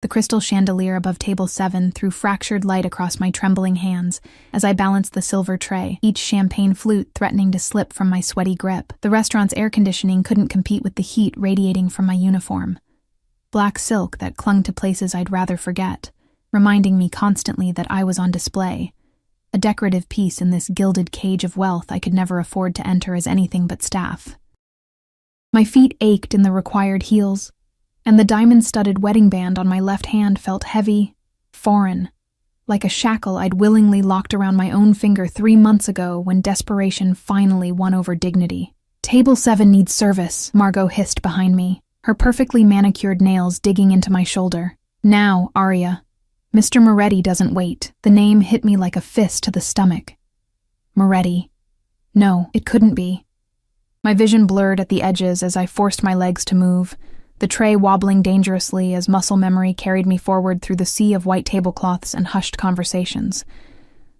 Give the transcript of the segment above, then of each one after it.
The crystal chandelier above table 7 threw fractured light across my trembling hands as I balanced the silver tray, each champagne flute threatening to slip from my sweaty grip. The restaurant's air conditioning couldn't compete with the heat radiating from my uniform. Black silk that clung to places I'd rather forget, reminding me constantly that I was on display, a decorative piece in this gilded cage of wealth I could never afford to enter as anything but staff. My feet ached in the required heels, and the diamond-studded wedding band on my left hand felt heavy, foreign, like a shackle I'd willingly locked around my own finger 3 months ago when desperation finally won over dignity. "Table 7 needs service," Margot hissed behind me, her perfectly manicured nails digging into my shoulder. "Now, Arya. Mr. Moretti doesn't wait." The name hit me like a fist to the stomach. Moretti. No, it couldn't be. My vision blurred at the edges as I forced my legs to move, the tray wobbling dangerously as muscle memory carried me forward through the sea of white tablecloths and hushed conversations.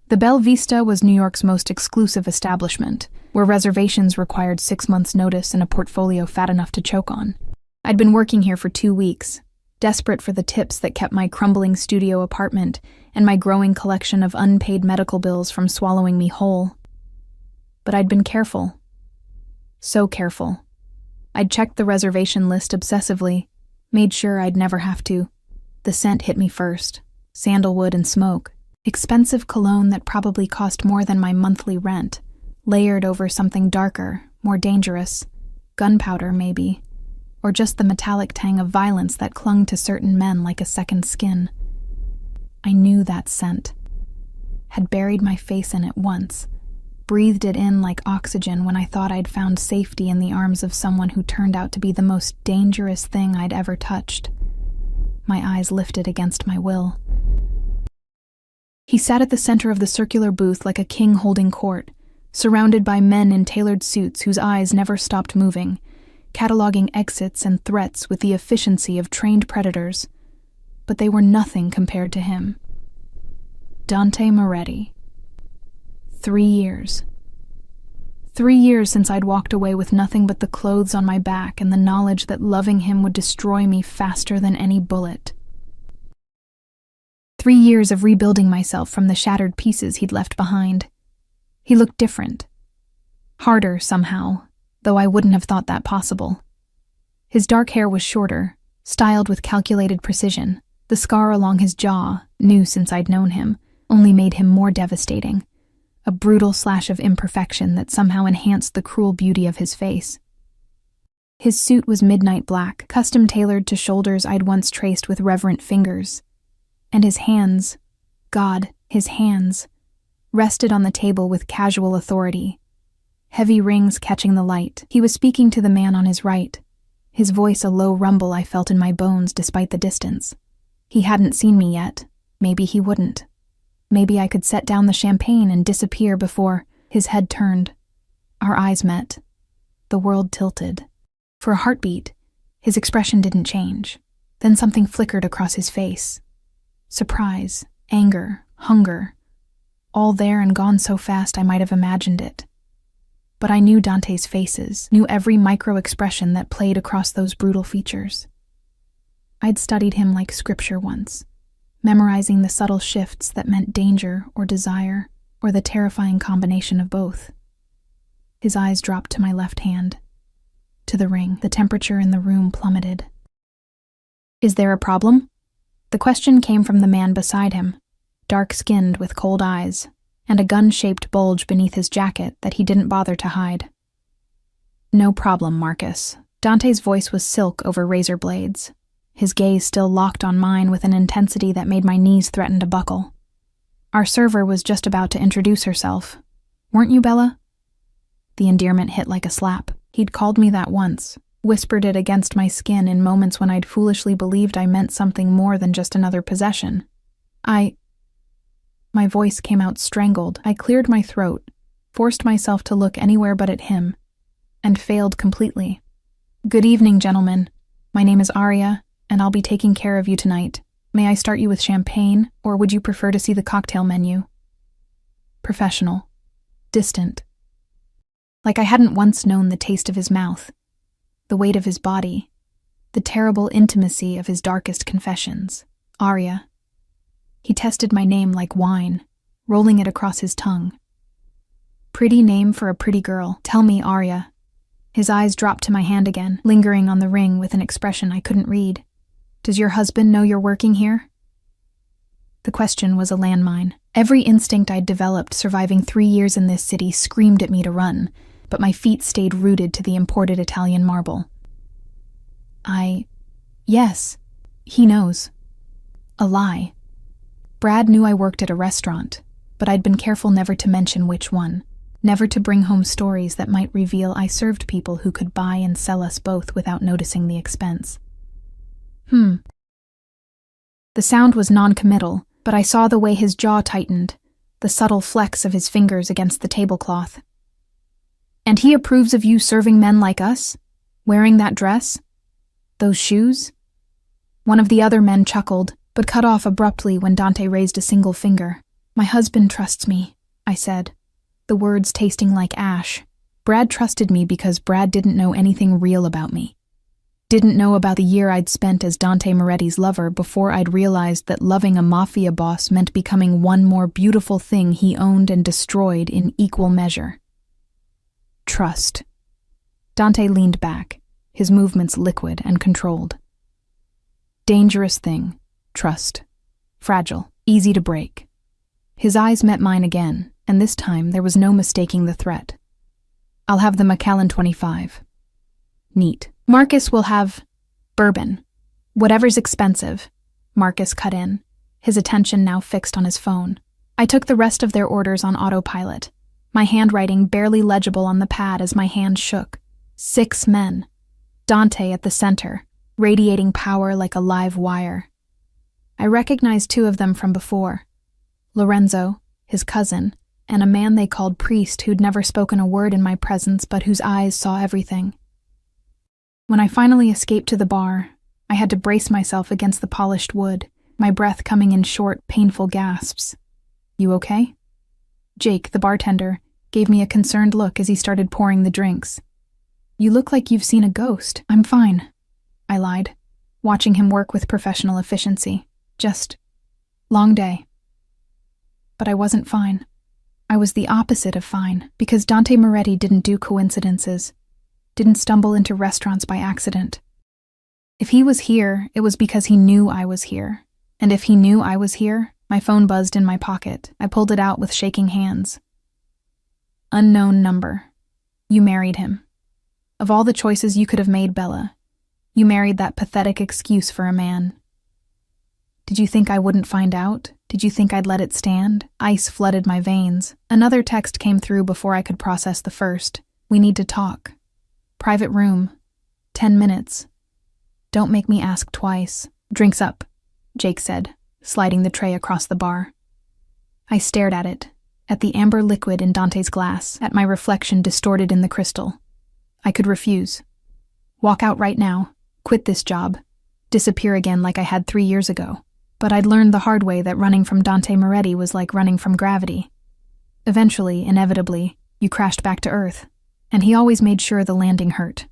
The Belle Vista was New York's most exclusive establishment, where reservations required 6 months' notice and a portfolio fat enough to choke on. I'd been working here for 2 weeks, desperate for the tips that kept my crumbling studio apartment and my growing collection of unpaid medical bills from swallowing me whole. But I'd been careful. So careful. I'd checked the reservation list obsessively, made sure I'd never have to. The scent hit me first, sandalwood and smoke, expensive cologne that probably cost more than my monthly rent, layered over something darker, more dangerous, gunpowder maybe, or just the metallic tang of violence that clung to certain men like a second skin. I knew that scent, had buried my face in it once, breathed it in like oxygen when I thought I'd found safety in the arms of someone who turned out to be the most dangerous thing I'd ever touched. My eyes lifted against my will. He sat at the center of the circular booth like a king holding court, surrounded by men in tailored suits whose eyes never stopped moving, cataloging exits and threats with the efficiency of trained predators. But they were nothing compared to him. Dante Moretti. 3 years. 3 years since I'd walked away with nothing but the clothes on my back and the knowledge that loving him would destroy me faster than any bullet. 3 years of rebuilding myself from the shattered pieces he'd left behind. He looked different. Harder, somehow, though I wouldn't have thought that possible. His dark hair was shorter, styled with calculated precision. The scar along his jaw, new since I'd known him, only made him more devastating. A brutal slash of imperfection that somehow enhanced the cruel beauty of his face. His suit was midnight black, custom-tailored to shoulders I'd once traced with reverent fingers. And his hands, God, his hands, rested on the table with casual authority, heavy rings catching the light. He was speaking to the man on his right, his voice a low rumble I felt in my bones despite the distance. He hadn't seen me yet. Maybe he wouldn't. Maybe I could set down the champagne and disappear before his head turned. Our eyes met. The world tilted. For a heartbeat, his expression didn't change. Then something flickered across his face. Surprise, anger, hunger. All there and gone so fast I might have imagined it. But I knew Dante's faces, knew every micro-expression that played across those brutal features. I'd studied him like scripture once, memorizing the subtle shifts that meant danger or desire, or the terrifying combination of both. His eyes dropped to my left hand, to the ring. The temperature in the room plummeted. "Is there a problem?" The question came from the man beside him, dark-skinned with cold eyes, and a gun-shaped bulge beneath his jacket that he didn't bother to hide. "No problem, Marcus." Dante's voice was silk over razor blades, his gaze still locked on mine with an intensity that made my knees threaten to buckle. "Our server was just about to introduce herself. Weren't you, Bella?" The endearment hit like a slap. He'd called me that once, whispered it against my skin in moments when I'd foolishly believed I meant something more than just another possession. My voice came out strangled. I cleared my throat, forced myself to look anywhere but at him, and failed completely. "Good evening, gentlemen. My name is Arya, and I'll be taking care of you tonight. May I start you with champagne, or would you prefer to see the cocktail menu?" Professional. Distant. Like I hadn't once known the taste of his mouth, the weight of his body, the terrible intimacy of his darkest confessions. Arya. He tested my name like wine, rolling it across his tongue. Pretty name for a pretty girl. Tell me, Arya. His eyes dropped to my hand again, lingering on the ring with an expression I couldn't read. Does your husband know you're working here? The question was a landmine. Every instinct I'd developed surviving 3 years in this city screamed at me to run, but my feet stayed rooted to the imported Italian marble. Yes, he knows. A lie. Brad knew I worked at a restaurant, but I'd been careful never to mention which one, never to bring home stories that might reveal I served people who could buy and sell us both without noticing the expense. The sound was non-committal, but I saw the way his jaw tightened, the subtle flex of his fingers against the tablecloth. And he approves of you serving men like us? Wearing that dress? Those shoes? One of the other men chuckled, but cut off abruptly when Dante raised a single finger. My husband trusts me, I said, the words tasting like ash. Brad trusted me because Brad didn't know anything real about me. Didn't know about the year I'd spent as Dante Moretti's lover before I'd realized that loving a mafia boss meant becoming one more beautiful thing he owned and destroyed in equal measure. Trust. Dante leaned back, his movements liquid and controlled. Dangerous thing. Trust. Fragile. Easy to break. His eyes met mine again, and this time there was no mistaking the threat. I'll have the Macallan 25. Neat. Marcus will have bourbon. Whatever's expensive. Marcus cut in, his attention now fixed on his phone. I took the rest of their orders on autopilot, my handwriting barely legible on the pad as my hand shook. 6 men. Dante at the center, radiating power like a live wire. I recognized 2 of them from before. Lorenzo, his cousin, and a man they called Priest who'd never spoken a word in my presence but whose eyes saw everything. When I finally escaped to the bar, I had to brace myself against the polished wood, my breath coming in short, painful gasps. You okay? Jake, the bartender, gave me a concerned look as he started pouring the drinks. You look like you've seen a ghost. I'm fine, I lied, watching him work with professional efficiency. Just long day. But I wasn't fine. I was the opposite of fine, because Dante Moretti didn't do coincidences, didn't stumble into restaurants by accident. If he was here, it was because he knew I was here. And if he knew I was here, my phone buzzed in my pocket. I pulled it out with shaking hands. Unknown number. You married him. Of all the choices you could have made, Bella, you married that pathetic excuse for a man. Did you think I wouldn't find out? Did you think I'd let it stand? Ice flooded my veins. Another text came through before I could process the first. We need to talk. Private room. 10 minutes. Don't make me ask twice. Drinks up, Jake said, sliding the tray across the bar. I stared at it, at the amber liquid in Dante's glass, at my reflection distorted in the crystal. I could refuse. Walk out right now, quit this job, disappear again like I had 3 years ago. But I'd learned the hard way that running from Dante Moretti was like running from gravity. Eventually, inevitably, you crashed back to Earth, and he always made sure the landing hurt.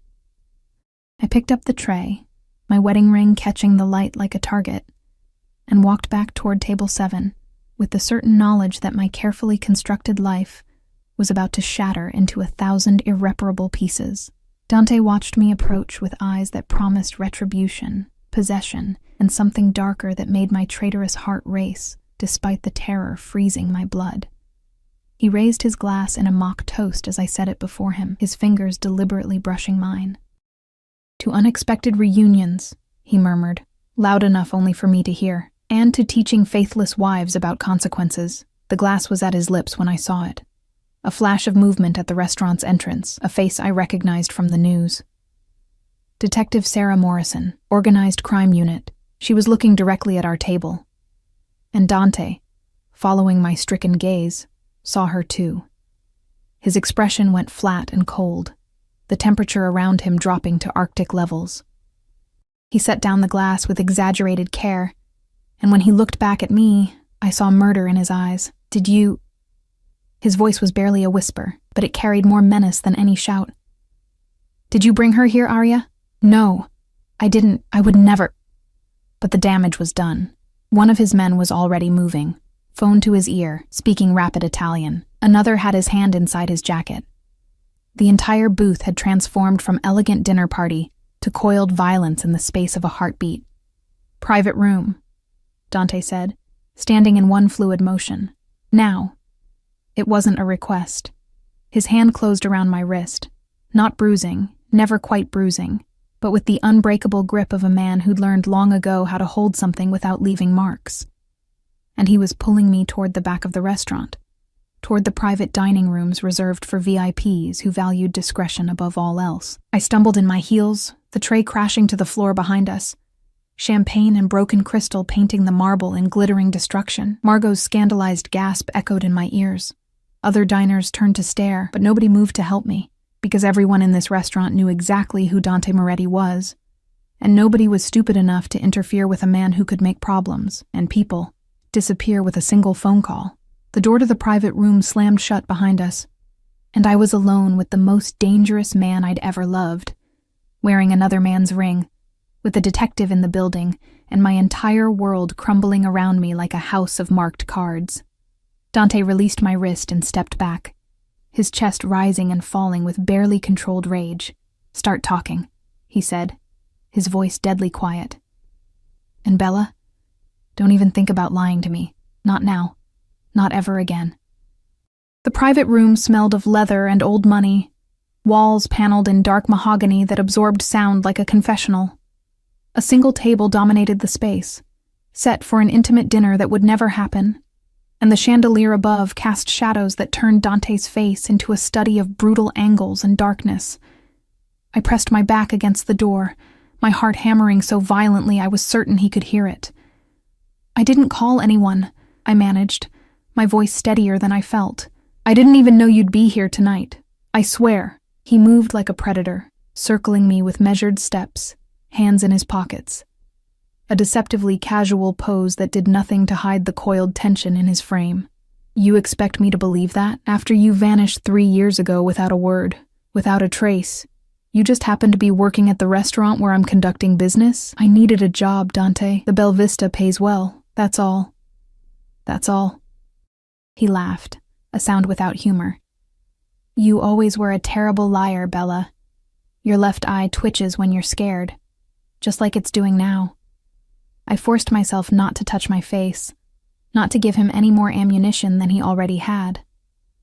I picked up the tray, my wedding ring catching the light like a target, and walked back toward table 7, with the certain knowledge that my carefully constructed life was about to shatter into 1,000 irreparable pieces. Dante watched me approach with eyes that promised retribution, possession, and something darker that made my traitorous heart race, despite the terror freezing my blood. He raised his glass in a mock toast as I set it before him, his fingers deliberately brushing mine. To unexpected reunions, he murmured, loud enough only for me to hear, and to teaching faithless wives about consequences. The glass was at his lips when I saw it. A flash of movement at the restaurant's entrance, a face I recognized from the news. Detective Sarah Morrison, Organized Crime Unit. She was looking directly at our table. And Dante, following my stricken gaze, saw her too. His expression went flat and cold, the temperature around him dropping to Arctic levels. He set down the glass with exaggerated care, and when he looked back at me, I saw murder in his eyes. Did you... His voice was barely a whisper, but it carried more menace than any shout. Did you bring her here, Arya? No, I didn't. I would never. But the damage was done. One of his men was already moving, phone to his ear, speaking rapid Italian. Another had his hand inside his jacket. The entire booth had transformed from elegant dinner party to coiled violence in the space of a heartbeat. "Private room," Dante said, standing in one fluid motion. "Now." It wasn't a request. His hand closed around my wrist, not bruising, never quite bruising, but with the unbreakable grip of a man who'd learned long ago how to hold something without leaving marks. And he was pulling me toward the back of the restaurant, toward the private dining rooms reserved for VIPs who valued discretion above all else. I stumbled in my heels, the tray crashing to the floor behind us, champagne and broken crystal painting the marble in glittering destruction. Margot's scandalized gasp echoed in my ears. Other diners turned to stare, but nobody moved to help me, because everyone in this restaurant knew exactly who Dante Moretti was, and nobody was stupid enough to interfere with a man who could make problems, and people, disappear with a single phone call. The door to the private room slammed shut behind us, and I was alone with the most dangerous man I'd ever loved, wearing another man's ring, with the detective in the building, and my entire world crumbling around me like a house of marked cards. Dante released my wrist and stepped back, his chest rising and falling with barely controlled rage. "Start talking," he said, his voice deadly quiet. "And Bella, don't even think about lying to me. Not now. Not ever again." The private room smelled of leather and old money, walls paneled in dark mahogany that absorbed sound like a confessional. A single table dominated the space, set for an intimate dinner that would never happen, and the chandelier above cast shadows that turned Dante's face into a study of brutal angles and darkness. I pressed my back against the door, my heart hammering so violently I was certain he could hear it. "I didn't call anyone," I managed, my voice steadier than I felt. "I didn't even know you'd be here tonight. I swear." He moved like a predator, circling me with measured steps, hands in his pockets. A deceptively casual pose that did nothing to hide the coiled tension in his frame. "You expect me to believe that? After you vanished 3 years ago without a word, without a trace? You just happened to be working at the restaurant where I'm conducting business? I needed a job, Dante. The Belle Vista pays well. That's all. That's all." He laughed, a sound without humor. "You always were a terrible liar, Bella. Your left eye twitches when you're scared, just like it's doing now." I forced myself not to touch my face, not to give him any more ammunition than he already had.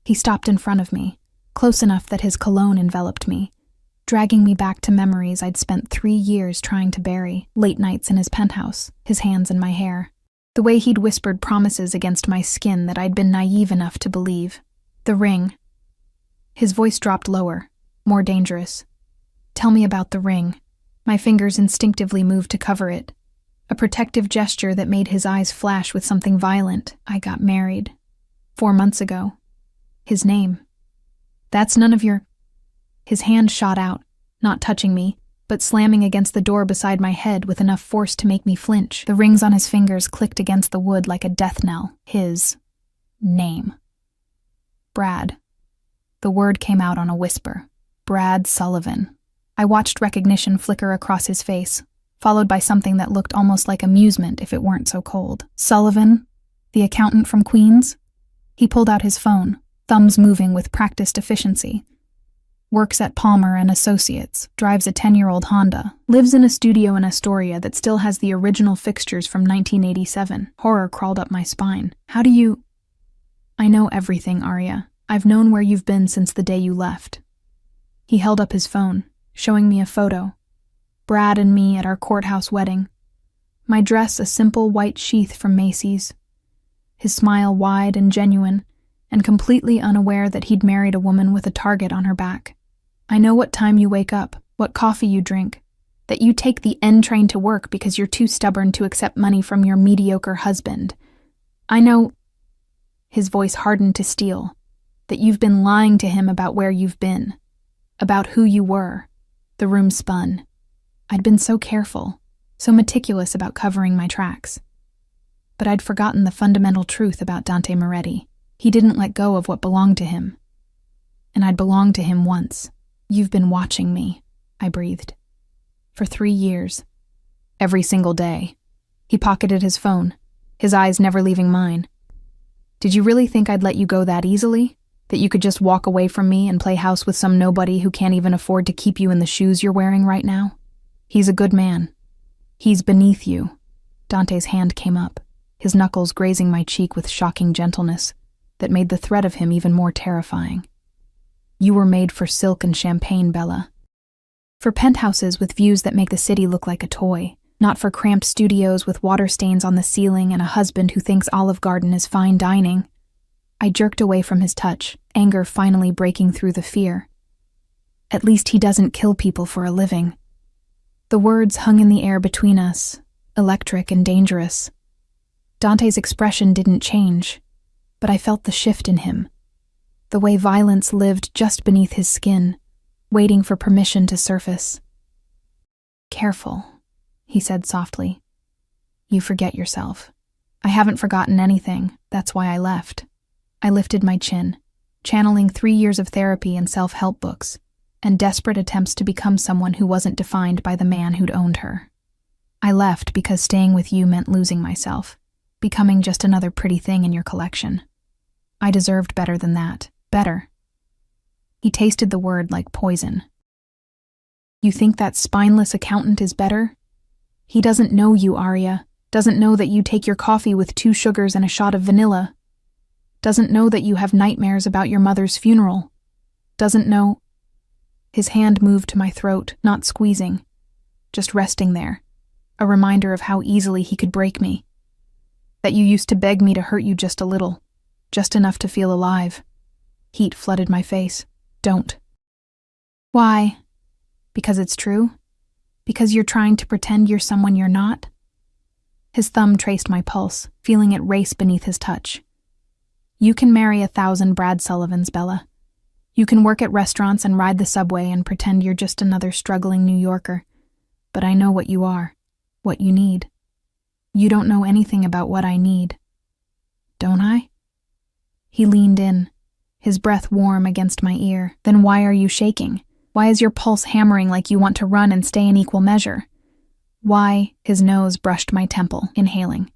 He stopped in front of me, close enough that his cologne enveloped me, dragging me back to memories I'd spent 3 years trying to bury, late nights in his penthouse, his hands in my hair. The way he'd whispered promises against my skin that I'd been naive enough to believe. The ring. His voice dropped lower, more dangerous. "Tell me about the ring." My fingers instinctively moved to cover it. A protective gesture that made his eyes flash with something violent. "I got married 4 months ago. His name. That's none of your—" His hand shot out, not touching me, but slamming against the door beside my head with enough force to make me flinch. The rings on his fingers clicked against the wood like a death knell. "His name. Brad." The word came out on a whisper. "Brad Sullivan." I watched recognition flicker across his face, followed by something that looked almost like amusement if it weren't so cold. "Sullivan? The accountant from Queens?" He pulled out his phone, thumbs moving with practiced efficiency. "Works at Palmer and Associates, drives a 10-year-old Honda, lives in a studio in Astoria that still has the original fixtures from 1987. Horror crawled up my spine. "How do you—" "I know everything, Arya. I've known where you've been since the day you left." He held up his phone, showing me a photo. Brad and me at our courthouse wedding. My dress a simple white sheath from Macy's. His smile wide and genuine, and completely unaware that he'd married a woman with a target on her back. "I know what time you wake up, what coffee you drink, that you take the N train to work because you're too stubborn to accept money from your mediocre husband. I know," his voice hardened to steel, "that you've been lying to him about where you've been, about who you were." The room spun. I'd been so careful, so meticulous about covering my tracks. But I'd forgotten the fundamental truth about Dante Moretti. He didn't let go of what belonged to him. And I'd belonged to him once. "You've been watching me," I breathed. "For 3 years. Every single day." He pocketed his phone, his eyes never leaving mine. "Did you really think I'd let you go that easily? That you could just walk away from me and play house with some nobody who can't even afford to keep you in the shoes you're wearing right now? He's a good man. He's beneath you." Dante's hand came up, his knuckles grazing my cheek with shocking gentleness that made the threat of him even more terrifying. "You were made for silk and champagne, Bella. For penthouses with views that make the city look like a toy, not for cramped studios with water stains on the ceiling and a husband who thinks Olive Garden is fine dining." I jerked away from his touch, anger finally breaking through the fear. "At least he doesn't kill people for a living." The words hung in the air between us, electric and dangerous. Dante's expression didn't change, but I felt the shift in him. The way violence lived just beneath his skin, waiting for permission to surface. "Careful," he said softly. "You forget yourself." "I haven't forgotten anything. That's why I left." I lifted my chin, channeling 3 years of therapy and self-help books, and desperate attempts to become someone who wasn't defined by the man who'd owned her. I left because staying with you meant losing myself, becoming just another pretty thing in your collection. I deserved better than that. Better. He tasted the word like poison. "You think that spineless accountant is better? He doesn't know you, Arya. Doesn't know that you take your coffee with 2 sugars and a shot of vanilla. Doesn't know that you have nightmares about your mother's funeral. Doesn't know—" His hand moved to my throat, not squeezing, just resting there, a reminder of how easily he could break me. "That you used to beg me to hurt you just a little, just enough to feel alive." Heat flooded my face. "Don't." "Why? Because it's true? Because you're trying to pretend you're someone you're not?" His thumb traced my pulse, feeling it race beneath his touch. "You can marry 1,000 Brad Sullivans, Bella. You can work at restaurants and ride the subway and pretend you're just another struggling New Yorker. But I know what you are, what you need. You don't know anything about what I need. Don't I?" He leaned in, his breath warm against my ear. "Then why are you shaking? Why is your pulse hammering like you want to run and stay in equal measure? Why?" His nose brushed my temple, inhaling.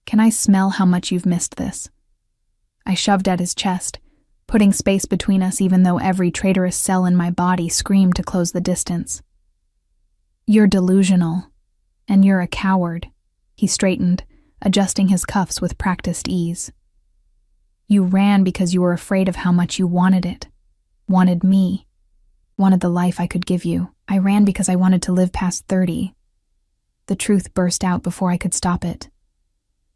"Can I smell how much you've missed this?" I shoved at his chest, putting space between us even though every traitorous cell in my body screamed to close the distance. "You're delusional, and you're a coward." He straightened, adjusting his cuffs with practiced ease. "You ran because you were afraid of how much you wanted it. Wanted me. Wanted the life I could give you. I ran because I wanted to live past 30. The truth burst out before I could stop it.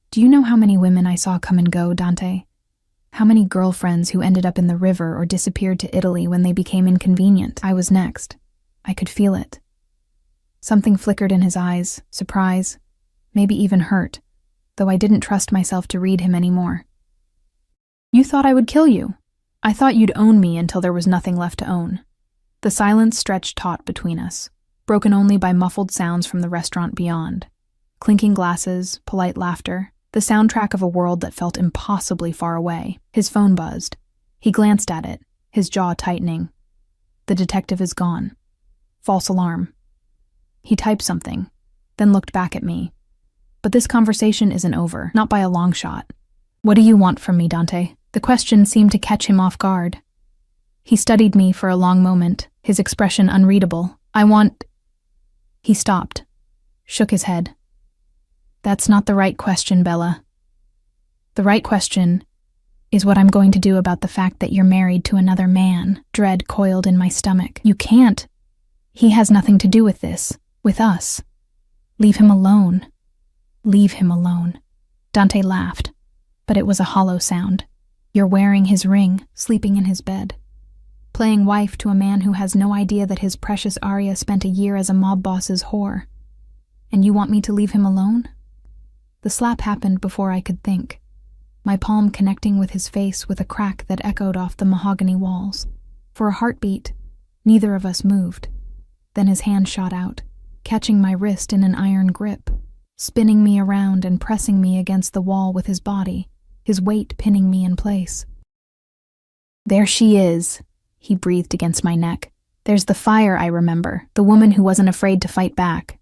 Do you know how many women I saw come and go, Dante? How many girlfriends who ended up in the river or disappeared to Italy when they became inconvenient? I was next. I could feel it. Something flickered in his eyes, surprise, maybe even hurt, though I didn't trust myself to read him anymore. "You thought I would kill you. I thought you'd own me until there was nothing left to own." The silence stretched taut between us, broken only by muffled sounds from the restaurant beyond. Clinking glasses, polite laughter, the soundtrack of a world that felt impossibly far away. His phone buzzed. He glanced at it, his jaw tightening. The detective is gone. False alarm. He typed something, then looked back at me. "But this conversation isn't over, not by a long shot." "What do you want from me, Dante?" The question seemed to catch him off guard. He studied me for a long moment, his expression unreadable. "I want—" He stopped, shook his head. "That's not the right question, Bella. The right question is what I'm going to do about the fact that you're married to another man." Dread coiled in my stomach. "You can't. He has nothing to do with this, with us. Leave him alone. Leave him alone." Dante laughed, but it was a hollow sound. "You're wearing his ring, sleeping in his bed. Playing wife to a man who has no idea that his precious Arya spent a year as a mob boss's whore. And you want me to leave him alone?" The slap happened before I could think, my palm connecting with his face with a crack that echoed off the mahogany walls. For a heartbeat, neither of us moved. Then his hand shot out, catching my wrist in an iron grip, spinning me around and pressing me against the wall with his body, his weight pinning me in place. "There she is," he breathed against my neck. "There's the fire I remember, the woman who wasn't afraid to fight back."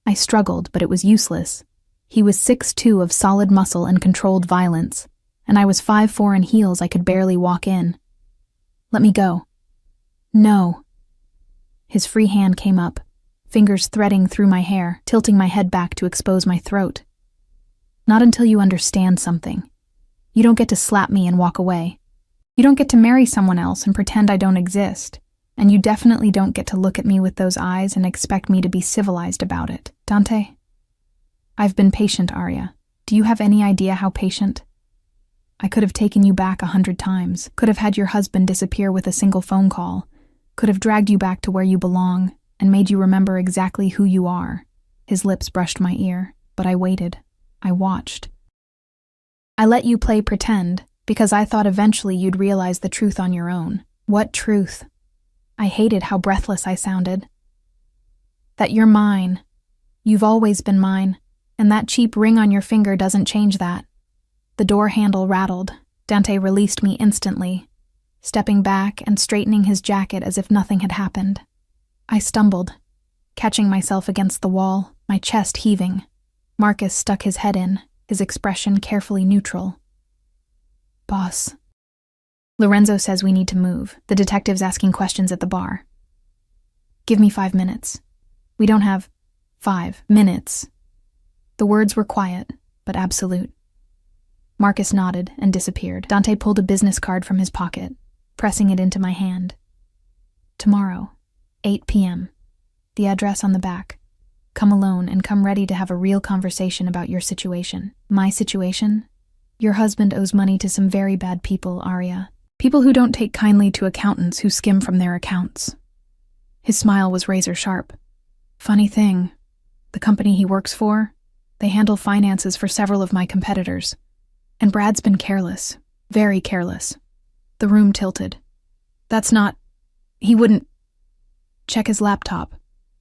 I struggled, but it was useless. He was 6'2" of solid muscle and controlled violence, and I was 5'4" in heels I could barely walk in. "Let me go." "No." His free hand came up, fingers threading through my hair, tilting my head back to expose my throat. "Not until you understand something. You don't get to slap me and walk away. You don't get to marry someone else and pretend I don't exist. And you definitely don't get to look at me with those eyes and expect me to be civilized about it, Dante." "I've been patient, Arya. Do you have any idea how patient? I could have taken you back 100 times, could have had your husband disappear with a single phone call, could have dragged you back to where you belong, and made you remember exactly who you are." His lips brushed my ear, but I waited. I watched. "I let you play pretend, because I thought eventually you'd realize the truth on your own." "What truth?" I hated how breathless I sounded. "That you're mine. You've always been mine, and that cheap ring on your finger doesn't change that." The door handle rattled. Dante released me instantly, stepping back and straightening his jacket as if nothing had happened. I stumbled, catching myself against the wall, my chest heaving. Marcus stuck his head in, his expression carefully neutral. "Boss. Lorenzo says we need to move. The detective's asking questions at the bar." "Give me 5 minutes." "We don't have 5 minutes." The words were quiet, but absolute. Marcus nodded and disappeared. Dante pulled a business card from his pocket, pressing it into my hand. "Tomorrow, 8 p.m. The address on the back. Come alone and come ready to have a real conversation about your situation." "My situation?" "Your husband owes money to some very bad people, Arya. People who don't take kindly to accountants who skim from their accounts." His smile was razor sharp. "Funny thing, the company he works for, they handle finances for several of my competitors. And Brad's been careless, very careless." The room tilted. "That's not... He wouldn't... Check his laptop.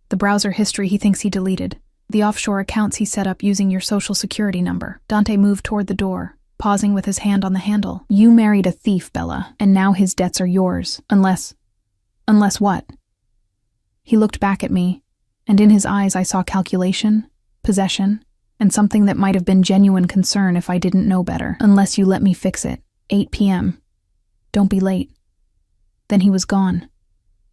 The browser history he thinks he deleted. The offshore accounts he set up using your social security number." Dante moved toward the door, pausing with his hand on the handle. "You married a thief, Bella, and now his debts are yours. Unless what?" He looked back at me, and in his eyes I saw calculation, possession, and something that might have been genuine concern if I didn't know better. "Unless you let me fix it. 8 p.m. Don't be late." Then he was gone,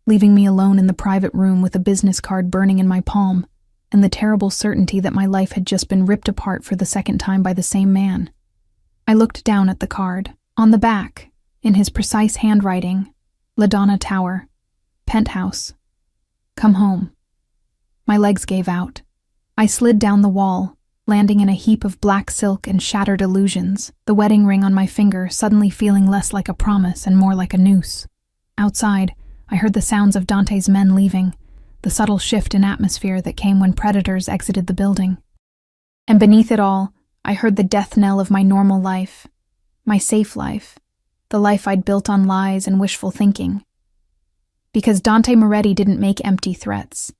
leaving me alone in the private room with a business card burning in my palm, and the terrible certainty that my life had just been ripped apart for the second time by the same man. I looked down at the card. On the back, in his precise handwriting, LaDonna Tower, penthouse. Come home. My legs gave out. I slid down the wall, landing in a heap of black silk and shattered illusions, the wedding ring on my finger suddenly feeling less like a promise and more like a noose. Outside, I heard the sounds of Dante's men leaving, the subtle shift in atmosphere that came when predators exited the building. And beneath it all, I heard the death knell of my normal life, my safe life, the life I'd built on lies and wishful thinking. Because Dante Moretti didn't make empty threats.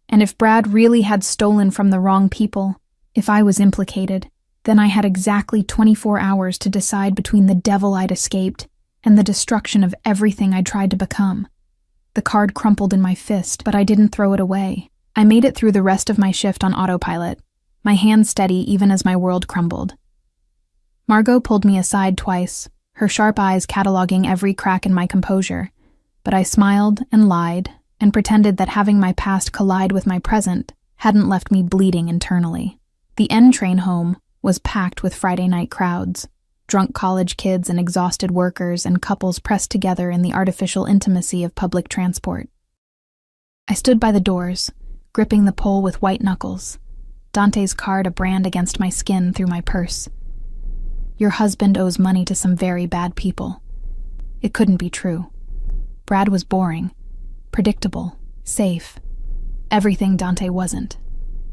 And if Brad really had stolen from the wrong people, if I was implicated, then I had exactly 24 hours to decide between the devil I'd escaped and the destruction of everything I tried to become. The card crumpled in my fist, but I didn't throw it away. I made it through the rest of my shift on autopilot, my hands steady even as my world crumbled. Margot pulled me aside twice, her sharp eyes cataloging every crack in my composure, but I smiled and lied and pretended that having my past collide with my present hadn't left me bleeding internally. The N train home was packed with Friday night crowds, drunk college kids and exhausted workers and couples pressed together in the artificial intimacy of public transport. I stood by the doors, gripping the pole with white knuckles, Dante's card a brand against my skin through my purse. Your husband owes money to some very bad people. It couldn't be true. Brad was boring, predictable, safe. Everything Dante wasn't.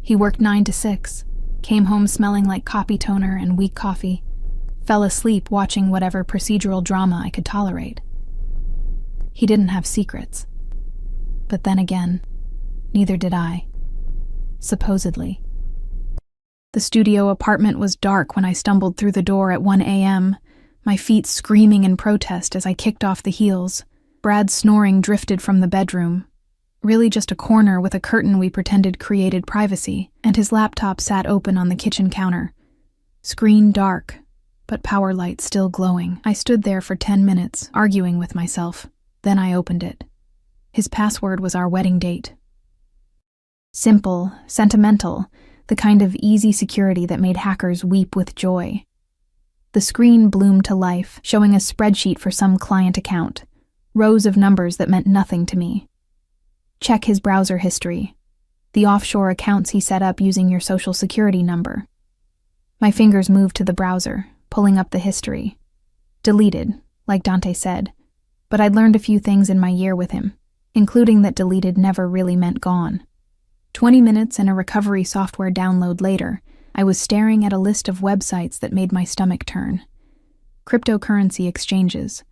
He worked 9 to 6, came home smelling like copy toner and weak coffee, fell asleep watching whatever procedural drama I could tolerate. He didn't have secrets. But then again, neither did I. Supposedly. The studio apartment was dark when I stumbled through the door at 1 a.m., my feet screaming in protest as I kicked off the heels. Brad's snoring drifted from the bedroom, Really just a corner with a curtain we pretended created privacy, and his laptop sat open on the kitchen counter. Screen dark, but power light still glowing. I stood there for 10 minutes, arguing with myself. Then I opened it. His password was our wedding date. Simple, sentimental, the kind of easy security that made hackers weep with joy. The screen bloomed to life, showing a spreadsheet for some client account, rows of numbers that meant nothing to me. Check his browser history, the offshore accounts he set up using your social security number. My fingers moved to the browser, pulling up the history. Deleted, like Dante said, but I'd learned a few things in my year with him, including that deleted never really meant gone. 20 minutes and a recovery software download later, I was staring at a list of websites that made my stomach turn. Cryptocurrency exchanges,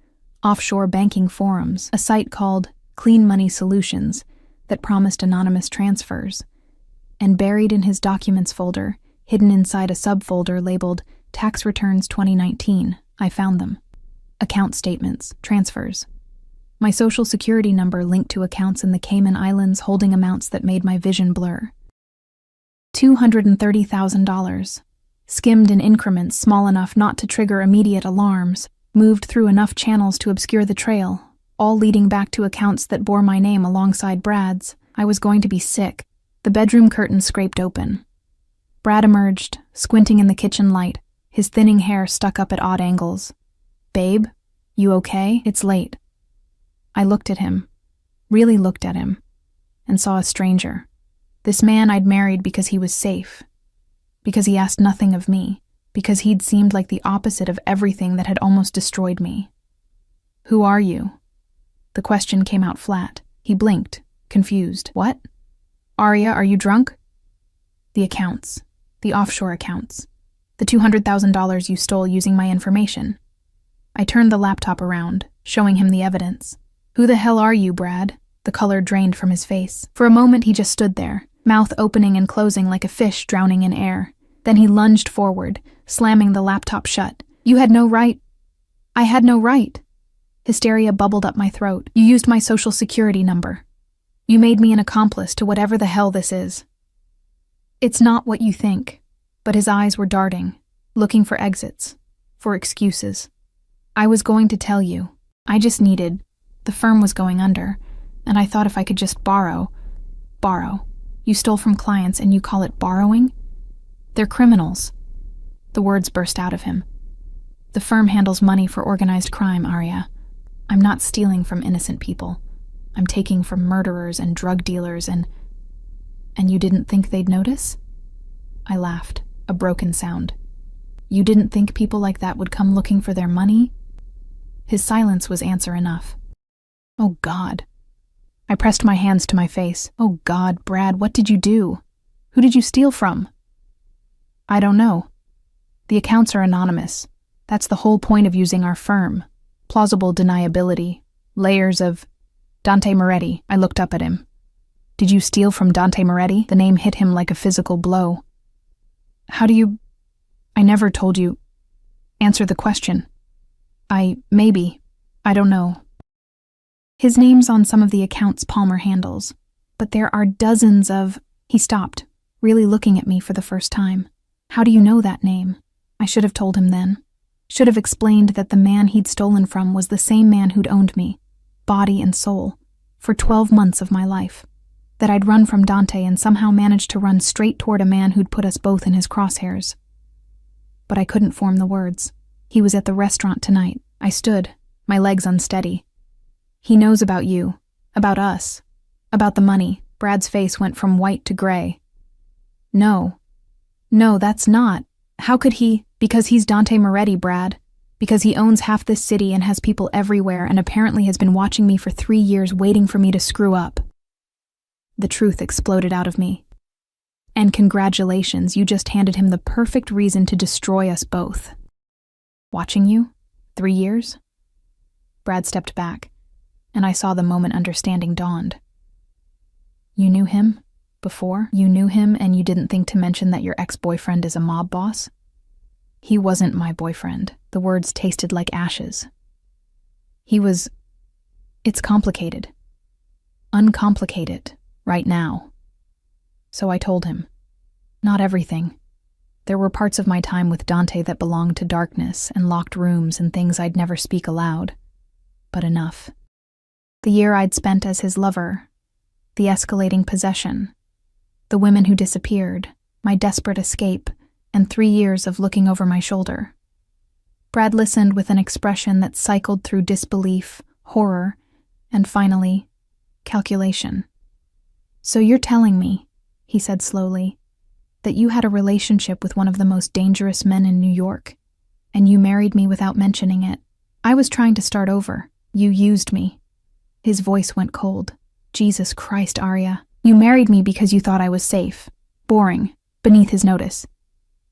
offshore banking forums, a site called Clean Money Solutions that promised anonymous transfers, and buried in his documents folder, hidden inside a subfolder labeled Tax Returns 2019, I found them. Account statements, transfers. My social security number linked to accounts in the Cayman Islands holding amounts that made my vision blur. $230,000. Skimmed in increments small enough not to trigger immediate alarms, moved through enough channels to obscure the trail, all leading back to accounts that bore my name alongside Brad's. I was going to be sick. The bedroom curtain scraped open. Brad emerged, squinting in the kitchen light, his thinning hair stuck up at odd angles. "Babe, you okay? It's late." I looked at him, really looked at him, and saw a stranger. This man I'd married because he was safe, because he asked nothing of me, because he'd seemed like the opposite of everything that had almost destroyed me. "Who are you?" The question came out flat. He blinked, confused. "What? Arya, are you drunk?" "The accounts. The offshore accounts. The $200,000 you stole using my information." I turned the laptop around, showing him the evidence. "Who the hell are you, Brad?" The color drained from his face. For a moment he just stood there, mouth opening and closing like a fish drowning in air. Then he lunged forward, slamming the laptop shut. "You had no right." "I had no right." Hysteria bubbled up my throat. "You used my social security number. You made me an accomplice to whatever the hell this is." "It's not what you think." But his eyes were darting, looking for exits, for excuses. "I was going to tell you. I just needed. The firm was going under, and I thought if I could just borrow. You stole from clients and you call it borrowing? They're criminals." The words burst out of him. "The firm handles money for organized crime, Arya. I'm not stealing from innocent people. I'm taking from murderers and drug dealers and you didn't think they'd notice?" I laughed, a broken sound. "You didn't think people like that would come looking for their money?" His silence was answer enough. "Oh God." I pressed my hands to my face. "Oh God, Brad, what did you do? Who did you steal from?" "I don't know. The accounts are anonymous. That's the whole point of using our firm. Plausible deniability. Layers of..." "Dante Moretti." I looked up at him. "Did you steal from Dante Moretti?" The name hit him like a physical blow. "How do you..." "I never told you..." "Answer the question." Maybe. I don't know." His name's on some of the accounts Palmer handles, but there are dozens of... He stopped, really looking at me for the first time. "How do you know that name?" I should have told him then. Should have explained that the man he'd stolen from was the same man who'd owned me, body and soul, for 12 months of my life. That I'd run from Dante and somehow managed to run straight toward a man who'd put us both in his crosshairs. But I couldn't form the words. He was at the restaurant tonight. I stood, my legs unsteady. "He knows about you, about us, about the money." Brad's face went from white to gray. No, that's not. How could he? Because he's Dante Moretti, Brad. Because he owns half this city and has people everywhere and apparently has been watching me for 3 years waiting for me to screw up. The truth exploded out of me. "And congratulations, you just handed him the perfect reason to destroy us both." "Watching you? 3 years?" Brad stepped back, and I saw the moment understanding dawned. "You knew him? Before? You knew him and you didn't think to mention that your ex-boyfriend is a mob boss?" "He wasn't my boyfriend." The words tasted like ashes. "He was... It's complicated. Uncomplicate it, right now. So I told him. Not everything. There were parts of my time with Dante that belonged to darkness and locked rooms and things I'd never speak aloud. But enough. The year I'd spent as his lover, the escalating possession, the women who disappeared, my desperate escape, and 3 years of looking over my shoulder. Brad listened with an expression that cycled through disbelief, horror, and finally, calculation. So you're telling me, he said slowly, that you had a relationship with one of the most dangerous men in New York, and you married me without mentioning it. I was trying to start over. You used me. His voice went cold. Jesus Christ, Arya. You married me because you thought I was safe, boring, beneath his notice.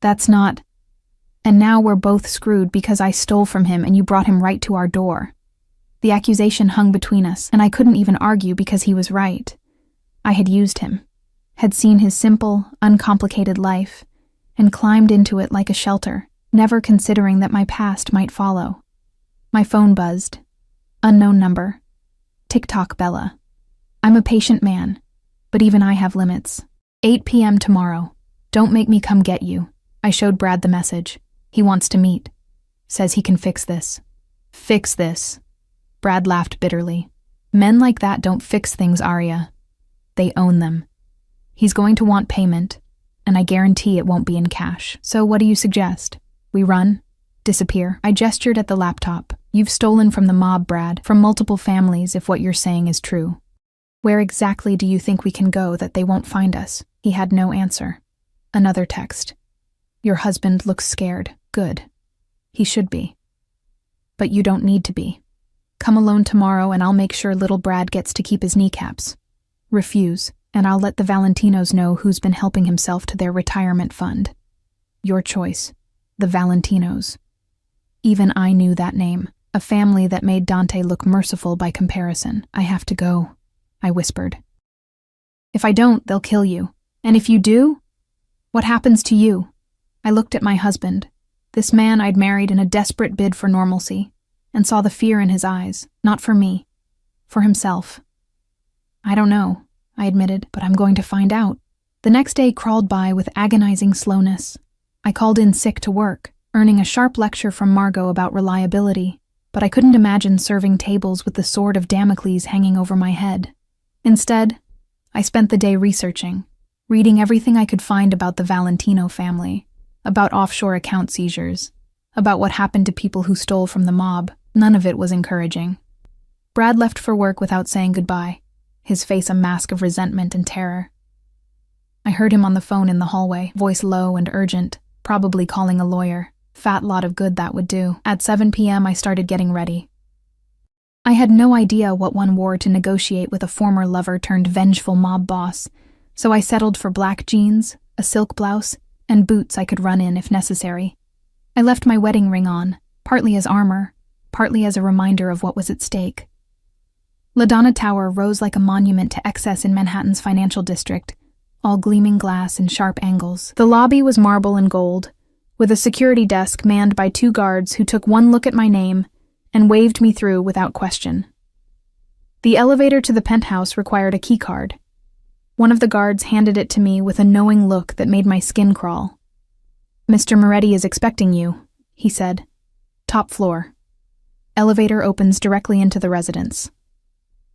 That's not... And now we're both screwed because I stole from him and you brought him right to our door. The accusation hung between us, and I couldn't even argue because he was right. I had used him, had seen his simple, uncomplicated life, and climbed into it like a shelter, never considering that my past might follow. My phone buzzed. Unknown number. TikTok Bella. I'm a patient man, but even I have limits. 8 p.m. tomorrow. Don't make me come get you. I showed Brad the message. He wants to meet. Says he can fix this. Fix this. Brad laughed bitterly. Men like that don't fix things, Arya. They own them. He's going to want payment, and I guarantee it won't be in cash. So what do you suggest? We run? Disappear? I gestured at the laptop. You've stolen from the mob, Brad, from multiple families if what you're saying is true. Where exactly do you think we can go that they won't find us? He had no answer. Another text. Your husband looks scared. Good. He should be. But you don't need to be. Come alone tomorrow and I'll make sure little Brad gets to keep his kneecaps. Refuse, and I'll let the Valentinos know who's been helping himself to their retirement fund. Your choice. The Valentinos. Even I knew that name, a family that made Dante look merciful by comparison. I have to go, I whispered. If I don't, they'll kill you. And if you do, what happens to you? I looked at my husband, this man I'd married in a desperate bid for normalcy, and saw the fear in his eyes, not for me, for himself. I don't know, I admitted, but I'm going to find out. The next day crawled by with agonizing slowness. I called in sick to work, earning a sharp lecture from Margot about reliability, but I couldn't imagine serving tables with the sword of Damocles hanging over my head. Instead, I spent the day researching, reading everything I could find about the Valentino family, about offshore account seizures, about what happened to people who stole from the mob. None of it was encouraging. Brad left for work without saying goodbye, his face a mask of resentment and terror. I heard him on the phone in the hallway, voice low and urgent, probably calling a lawyer. Fat lot of good that would do. At 7 p.m. I started getting ready. I had no idea what one wore to negotiate with a former lover turned vengeful mob boss, so I settled for black jeans, a silk blouse, and boots I could run in if necessary. I left my wedding ring on, partly as armor, partly as a reminder of what was at stake. LaDonna Tower rose like a monument to excess in Manhattan's financial district, all gleaming glass and sharp angles. The lobby was marble and gold, with a security desk manned by 2 guards who took one look at my name and waved me through without question. The elevator to the penthouse required a keycard. One of the guards handed it to me with a knowing look that made my skin crawl. Mr. Moretti is expecting you, he said. Top floor. Elevator opens directly into the residence.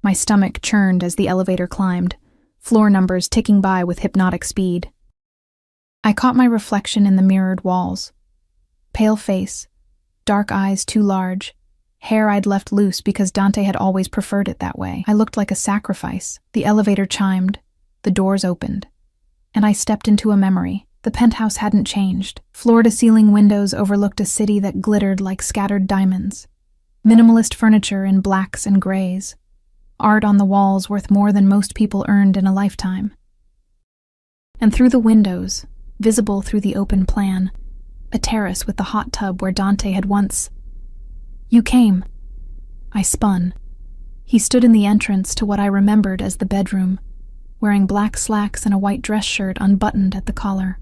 My stomach churned as the elevator climbed, floor numbers ticking by with hypnotic speed. I caught my reflection in the mirrored walls. Pale face, dark eyes too large, hair I'd left loose because Dante had always preferred it that way. I looked like a sacrifice. The elevator chimed, the doors opened, and I stepped into a memory. The penthouse hadn't changed. Floor-to-ceiling windows overlooked a city that glittered like scattered diamonds. Minimalist furniture in blacks and grays. Art on the walls worth more than most people earned in a lifetime. And through the windows, visible through the open plan, a terrace with the hot tub where Dante had once... You came. I spun. He stood in the entrance to what I remembered as the bedroom, wearing black slacks and a white dress shirt unbuttoned at the collar.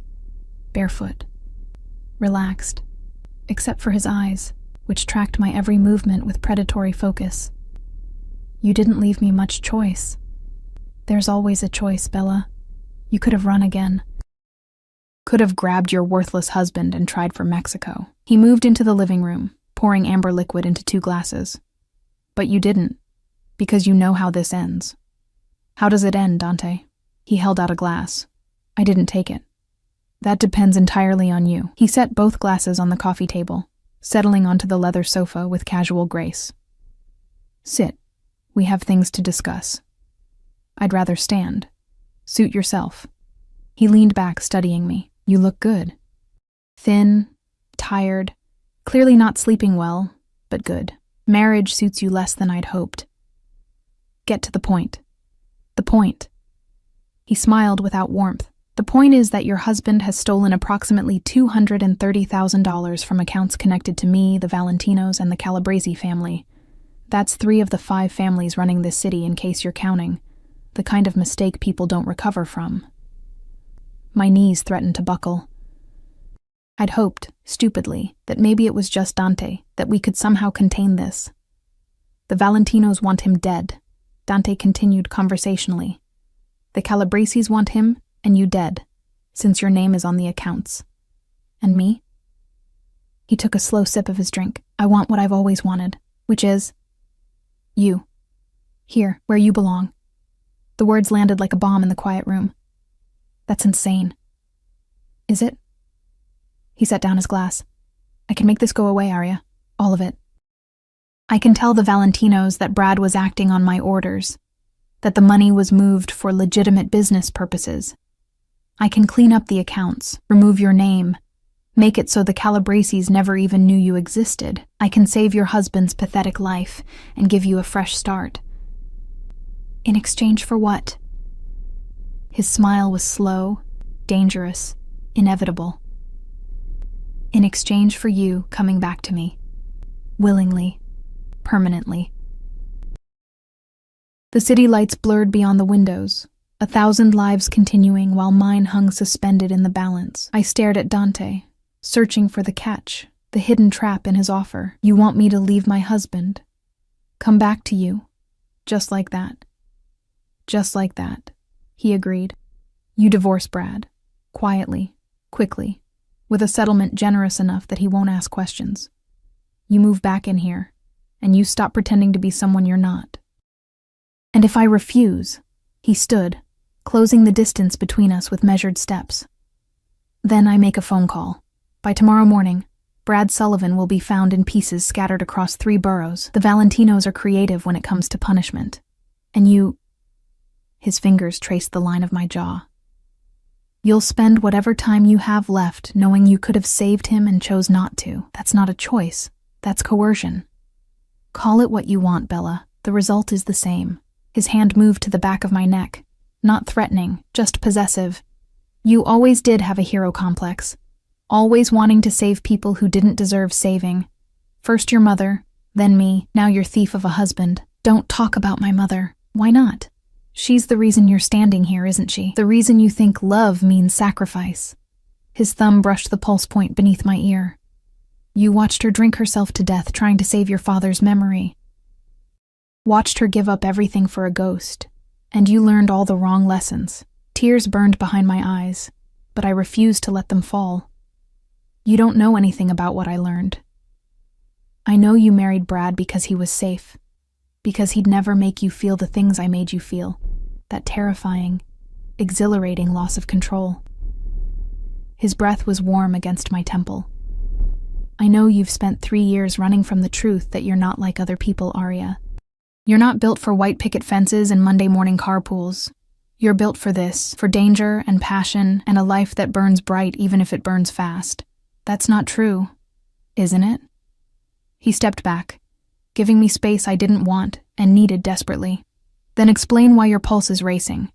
Barefoot. Relaxed. Except for his eyes, which tracked my every movement with predatory focus. You didn't leave me much choice. There's always a choice, Bella. You could have run again. Could have grabbed your worthless husband and tried for Mexico. He moved into the living room, pouring amber liquid into 2 glasses. But you didn't, because you know how this ends. How does it end, Dante? He held out a glass. I didn't take it. That depends entirely on you. He set both glasses on the coffee table, settling onto the leather sofa with casual grace. Sit. We have things to discuss. I'd rather stand. Suit yourself. He leaned back, studying me. You look good. Thin, tired, clearly not sleeping well, but good. Marriage suits you less than I'd hoped. Get to the point. The point. He smiled without warmth. The point is that your husband has stolen approximately $230,000 from accounts connected to me, the Valentinos, and the Calabrese family. That's 3 of the 5 families running this city, in case you're counting. The kind of mistake people don't recover from. My knees threatened to buckle. I'd hoped, stupidly, that maybe it was just Dante, that we could somehow contain this. The Valentinos want him dead, Dante continued conversationally. The Calabreses want him, and you dead, since your name is on the accounts. And me? He took a slow sip of his drink. I want what I've always wanted, which is you. Here, where you belong. The words landed like a bomb in the quiet room. That's insane. Is it? He set down his glass. I can make this go away, Arya. All of it. I can tell the Valentinos that Brad was acting on my orders, that the money was moved for legitimate business purposes. I can clean up the accounts, remove your name, make it so the Calabreses never even knew you existed. I can save your husband's pathetic life and give you a fresh start. In exchange for what? His smile was slow, dangerous, inevitable. In exchange for you coming back to me. Willingly. Permanently. The city lights blurred beyond the windows, 1,000 lives continuing while mine hung suspended in the balance. I stared at Dante, searching for the catch, the hidden trap in his offer. You want me to leave my husband? Come back to you. Just like that. Just like that, he agreed. You divorce Brad. Quietly, quickly, with a settlement generous enough that he won't ask questions. You move back in here, and you stop pretending to be someone you're not. And if I refuse, he stood, closing the distance between us with measured steps. Then I make a phone call. By tomorrow morning, Brad Sullivan will be found in pieces scattered across 3 boroughs. The Valentinos are creative when it comes to punishment. And you... His fingers traced the line of my jaw. You'll spend whatever time you have left knowing you could have saved him and chose not to. That's not a choice. That's coercion. Call it what you want, Bella. The result is the same. His hand moved to the back of my neck. Not threatening, just possessive. You always did have a hero complex. Always wanting to save people who didn't deserve saving. First your mother, then me, now your thief of a husband. Don't talk about my mother. Why not? She's the reason you're standing here, isn't she? The reason you think love means sacrifice. His thumb brushed the pulse point beneath my ear. You watched her drink herself to death trying to save your father's memory. Watched her give up everything for a ghost. And you learned all the wrong lessons. Tears burned behind my eyes, but I refused to let them fall. You don't know anything about what I learned. I know you married Brad because he was safe. Because he'd never make you feel the things I made you feel. That terrifying, exhilarating loss of control. His breath was warm against my temple. I know you've spent 3 years running from the truth that you're not like other people, Arya. You're not built for white picket fences and Monday morning carpools. You're built for this, for danger and passion and a life that burns bright even if it burns fast. That's not true, isn't it? He stepped back, giving me space I didn't want and needed desperately. Then explain why your pulse is racing.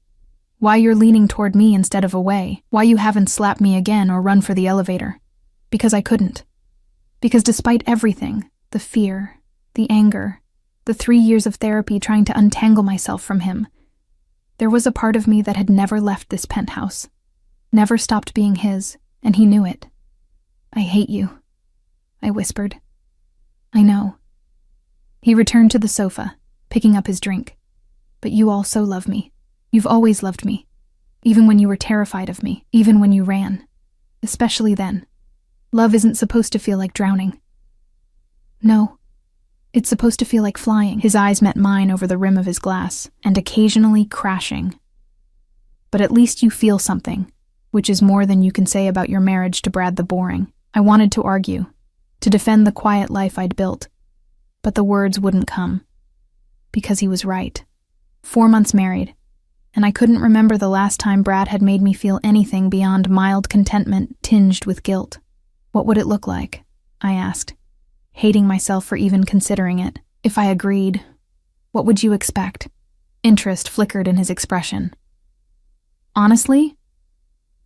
Why you're leaning toward me instead of away. Why you haven't slapped me again or run for the elevator. Because I couldn't. Because despite everything, the fear, the anger, the 3 years of therapy trying to untangle myself from him, there was a part of me that had never left this penthouse. Never stopped being his, and he knew it. I hate you, I whispered. I know. He returned to the sofa, picking up his drink. But you also love me. You've always loved me, even when you were terrified of me, even when you ran. Especially then. Love isn't supposed to feel like drowning. No, it's supposed to feel like flying. His eyes met mine over the rim of his glass, and occasionally crashing. But at least you feel something, which is more than you can say about your marriage to Brad the Boring. I wanted to argue, to defend the quiet life I'd built, but the words wouldn't come. Because he was right. 4 months married, and I couldn't remember the last time Brad had made me feel anything beyond mild contentment tinged with guilt. What would it look like? I asked, hating myself for even considering it. If I agreed, what would you expect? Interest flickered in his expression. Honestly,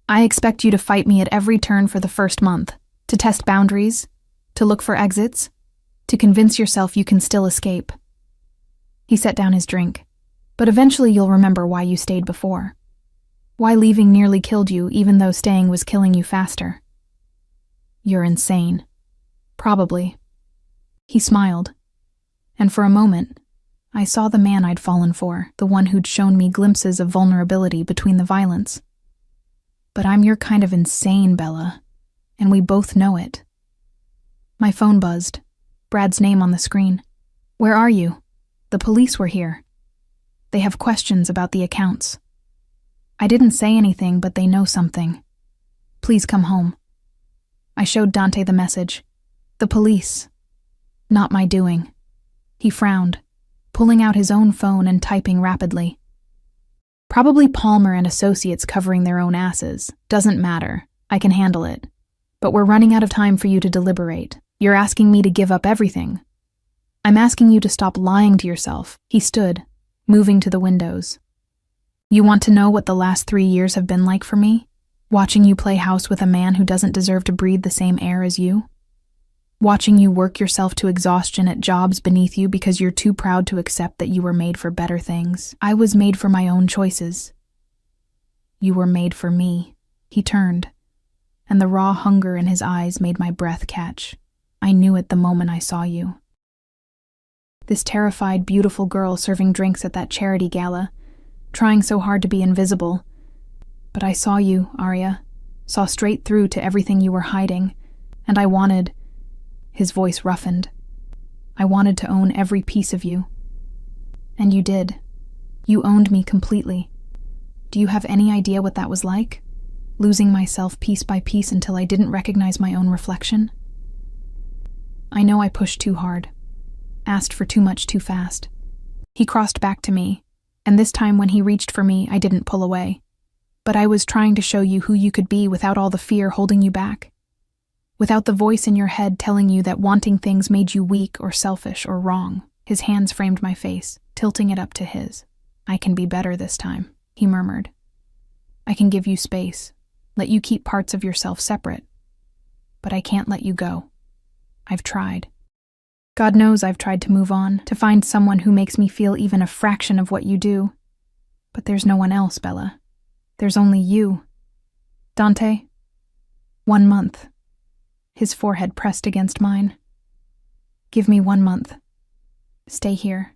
I expect you to fight me at every turn for the first month, to test boundaries, to look for exits, to convince yourself you can still escape. He set down his drink. But eventually you'll remember why you stayed before. Why leaving nearly killed you even though staying was killing you faster. You're insane. Probably. He smiled. And for a moment, I saw the man I'd fallen for, the one who'd shown me glimpses of vulnerability between the violence. But I'm your kind of insane, Bella, and we both know it. My phone buzzed. Brad's name on the screen. Where are you? The police were here. They have questions about the accounts. I didn't say anything, but they know something. Please come home. I showed Dante the message. The police. Not my doing. He frowned, pulling out his own phone and typing rapidly. Probably Palmer and associates covering their own asses. Doesn't matter. I can handle it. But we're running out of time for you to deliberate. You're asking me to give up everything. I'm asking you to stop lying to yourself. He stood, moving to the windows. You want to know what the last 3 years have been like for me? Watching you play house with a man who doesn't deserve to breathe the same air as you? Watching you work yourself to exhaustion at jobs beneath you because you're too proud to accept that you were made for better things. I was made for my own choices. You were made for me. He turned, and the raw hunger in his eyes made my breath catch. I knew it the moment I saw you. This terrified, beautiful girl serving drinks at that charity gala, trying so hard to be invisible. But I saw you, Arya, saw straight through to everything you were hiding, and I wanted, his voice roughened, I wanted to own every piece of you. And you did. You owned me completely. Do you have any idea what that was like? Losing myself piece by piece until I didn't recognize my own reflection? I know I pushed too hard. Asked for too much too fast. He crossed back to me, and this time when he reached for me, I didn't pull away. But I was trying to show you who you could be without all the fear holding you back. Without the voice in your head telling you that wanting things made you weak or selfish or wrong. His hands framed my face, tilting it up to his. I can be better this time, he murmured. I can give you space, let you keep parts of yourself separate. But I can't let you go. I've tried. God knows I've tried to move on, to find someone who makes me feel even a fraction of what you do. But there's no one else, Bella. There's only you. Dante? 1 month. His forehead pressed against mine. Give me 1 month. Stay here.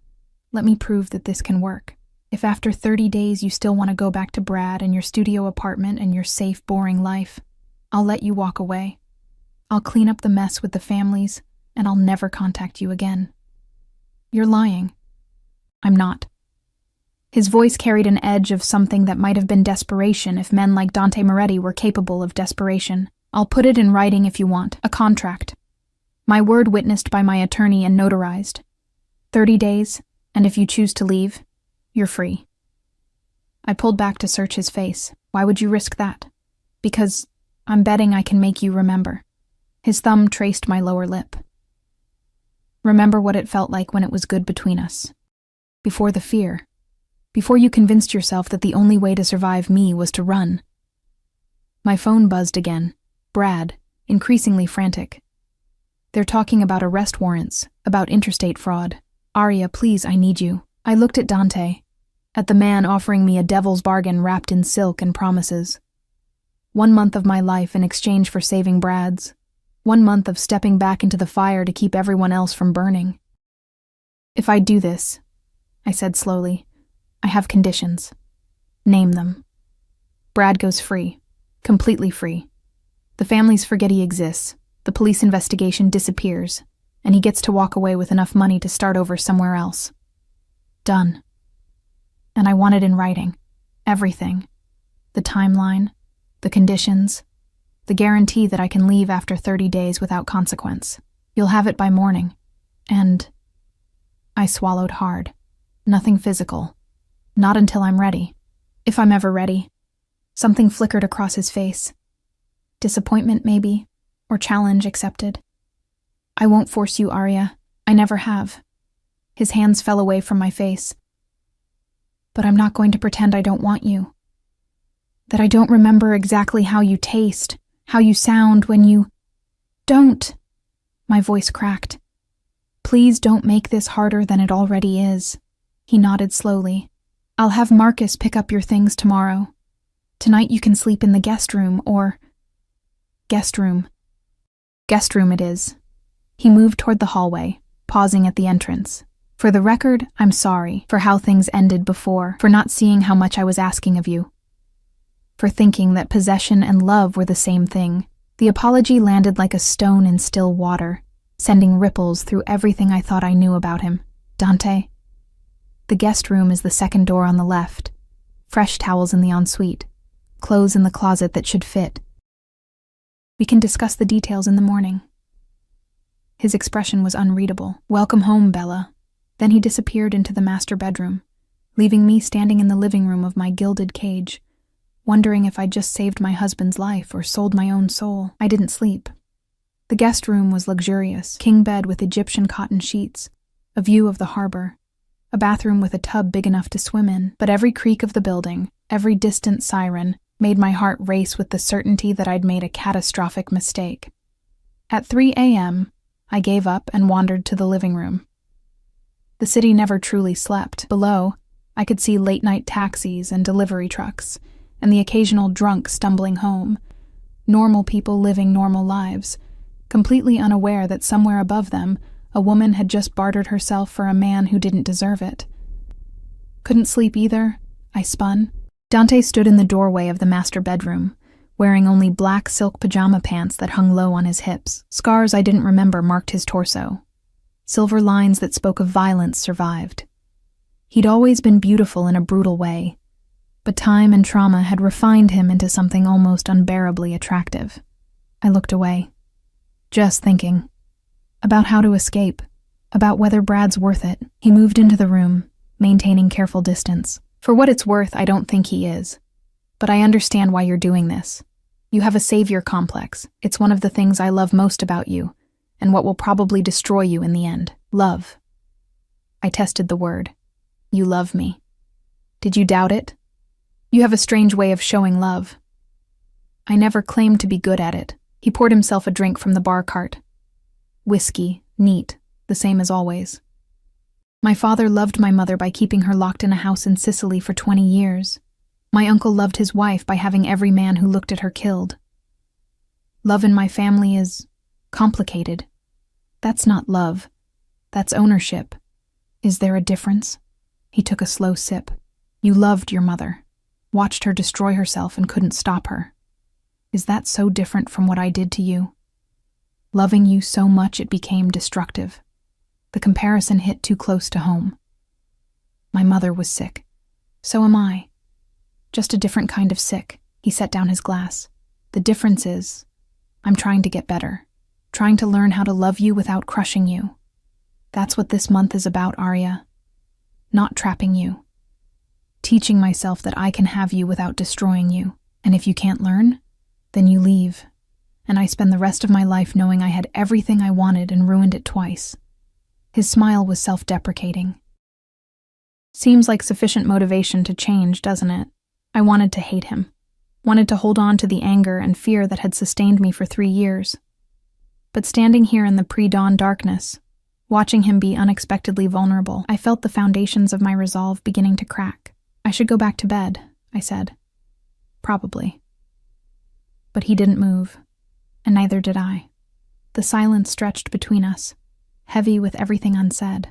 Let me prove that this can work. If after 30 days you still want to go back to Brad and your studio apartment and your safe, boring life, I'll let you walk away. I'll clean up the mess with the families, and I'll never contact you again. You're lying. I'm not. His voice carried an edge of something that might have been desperation if men like Dante Moretti were capable of desperation. I'll put it in writing if you want, a contract. My word witnessed by my attorney and notarized. 30 days, and if you choose to leave, you're free. I pulled back to search his face. Why would you risk that? Because I'm betting I can make you remember. His thumb traced my lower lip. Remember what it felt like when it was good between us. Before the fear. Before you convinced yourself that the only way to survive me was to run. My phone buzzed again. Brad, increasingly frantic. They're talking about arrest warrants, about interstate fraud. Arya, please, I need you. I looked at Dante, at the man offering me a devil's bargain wrapped in silk and promises. 1 month of my life in exchange for saving Brad's. 1 month of stepping back into the fire to keep everyone else from burning. If I do this, I said slowly, I have conditions. Name them. Brad goes free. Completely free. The families forget he exists, the police investigation disappears, and he gets to walk away with enough money to start over somewhere else. Done. And I want it in writing. Everything. The timeline, the conditions, the guarantee that I can leave after 30 days without consequence. You'll have it by morning. And I swallowed hard. Nothing physical. Not until I'm ready. If I'm ever ready. Something flickered across his face. Disappointment, maybe, or challenge accepted. I won't force you, Arya. I never have. His hands fell away from my face. But I'm not going to pretend I don't want you. That I don't remember exactly how you taste, how you sound when you... Don't! My voice cracked. Please don't make this harder than it already is. He nodded slowly. I'll have Marcus pick up your things tomorrow. Tonight you can sleep in the guest room or... Guest room. Guest room it is. He moved toward the hallway, pausing at the entrance. For the record, I'm sorry for how things ended before, for not seeing how much I was asking of you. For thinking that possession and love were the same thing. The apology landed like a stone in still water, sending ripples through everything I thought I knew about him. Dante? The guest room is the second door on the left. Fresh towels in the ensuite. Clothes in the closet that should fit. We can discuss the details in the morning. His expression was unreadable. Welcome home, Bella. Then he disappeared into the master bedroom, leaving me standing in the living room of my gilded cage, wondering if I'd just saved my husband's life or sold my own soul. I didn't sleep. The guest room was luxurious, king bed with Egyptian cotton sheets, a view of the harbor, a bathroom with a tub big enough to swim in, but every creak of the building, every distant siren, made my heart race with the certainty that I'd made a catastrophic mistake. At 3 a.m., I gave up and wandered to the living room. The city never truly slept. Below, I could see late-night taxis and delivery trucks, and the occasional drunk stumbling home. Normal people living normal lives, completely unaware that somewhere above them, a woman had just bartered herself for a man who didn't deserve it. Couldn't sleep either. I spun. Dante stood in the doorway of the master bedroom, wearing only black silk pajama pants that hung low on his hips. Scars I didn't remember marked his torso. Silver lines that spoke of violence survived. He'd always been beautiful in a brutal way, but time and trauma had refined him into something almost unbearably attractive. I looked away, just thinking. About how to escape, about whether Brad's worth it. He moved into the room, maintaining careful distance. For what it's worth, I don't think he is. But I understand why you're doing this. You have a savior complex. It's one of the things I love most about you, and what will probably destroy you in the end. Love. I tested the word. You love me. Did you doubt it? You have a strange way of showing love. I never claimed to be good at it. He poured himself a drink from the bar cart. Whiskey, neat, the same as always. My father loved my mother by keeping her locked in a house in Sicily for 20 years. My uncle loved his wife by having every man who looked at her killed. Love in my family is complicated. That's not love. That's ownership. Is there a difference? He took a slow sip. You loved your mother, watched her destroy herself and couldn't stop her. Is that so different from what I did to you? Loving you so much it became destructive. The comparison hit too close to home. My mother was sick. So am I. Just a different kind of sick. He set down his glass. The difference is, I'm trying to get better. Trying to learn how to love you without crushing you. That's what this month is about, Arya. Not trapping you. Teaching myself that I can have you without destroying you. And if you can't learn, then you leave. And I spend the rest of my life knowing I had everything I wanted and ruined it twice. His smile was self-deprecating. Seems like sufficient motivation to change, doesn't it? I wanted to hate him. Wanted to hold on to the anger and fear that had sustained me for 3 years. But standing here in the pre-dawn darkness, watching him be unexpectedly vulnerable, I felt the foundations of my resolve beginning to crack. I should go back to bed, I said. Probably. But he didn't move, and neither did I. The silence stretched between us, heavy with everything unsaid.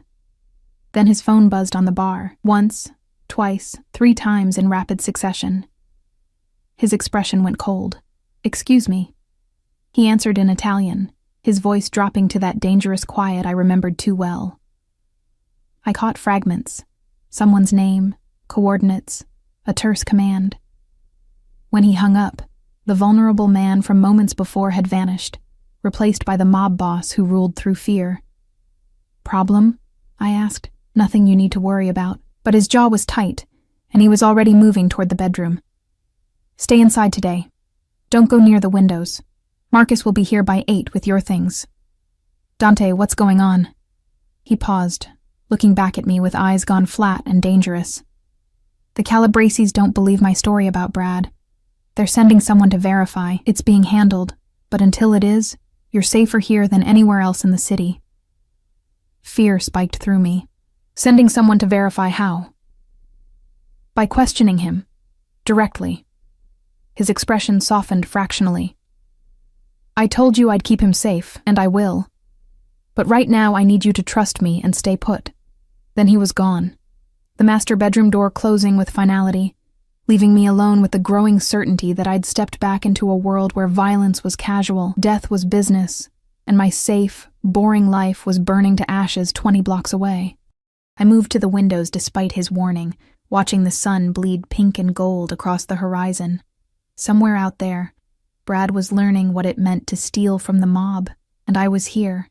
Then his phone buzzed on the bar, once, twice, 3 times in rapid succession. His expression went cold. "Excuse me." He answered in Italian, his voice dropping to that dangerous quiet I remembered too well. I caught fragments. Someone's name, coordinates, a terse command. When he hung up, the vulnerable man from moments before had vanished, replaced by the mob boss who ruled through fear. "Problem?" I asked. "Nothing you need to worry about." But his jaw was tight, and he was already moving toward the bedroom. "Stay inside today. Don't go near the windows. Marcus will be here by 8 with your things." "Dante, what's going on?" He paused, looking back at me with eyes gone flat and dangerous. "The Calabrases don't believe my story about Brad. They're sending someone to verify. It's being handled, but until it is, you're safer here than anywhere else in the city." Fear spiked through me. Sending someone to verify how? By questioning him, directly. His expression softened fractionally. "I told you I'd keep him safe, and I will. But right now I need you to trust me and stay put." Then he was gone, the master bedroom door closing with finality, leaving me alone with the growing certainty that I'd stepped back into a world where violence was casual, death was business, and my safe, boring life was burning to ashes 20 blocks away. I moved to the windows despite his warning, watching the sun bleed pink and gold across the horizon. Somewhere out there, Brad was learning what it meant to steal from the mob, and I was here,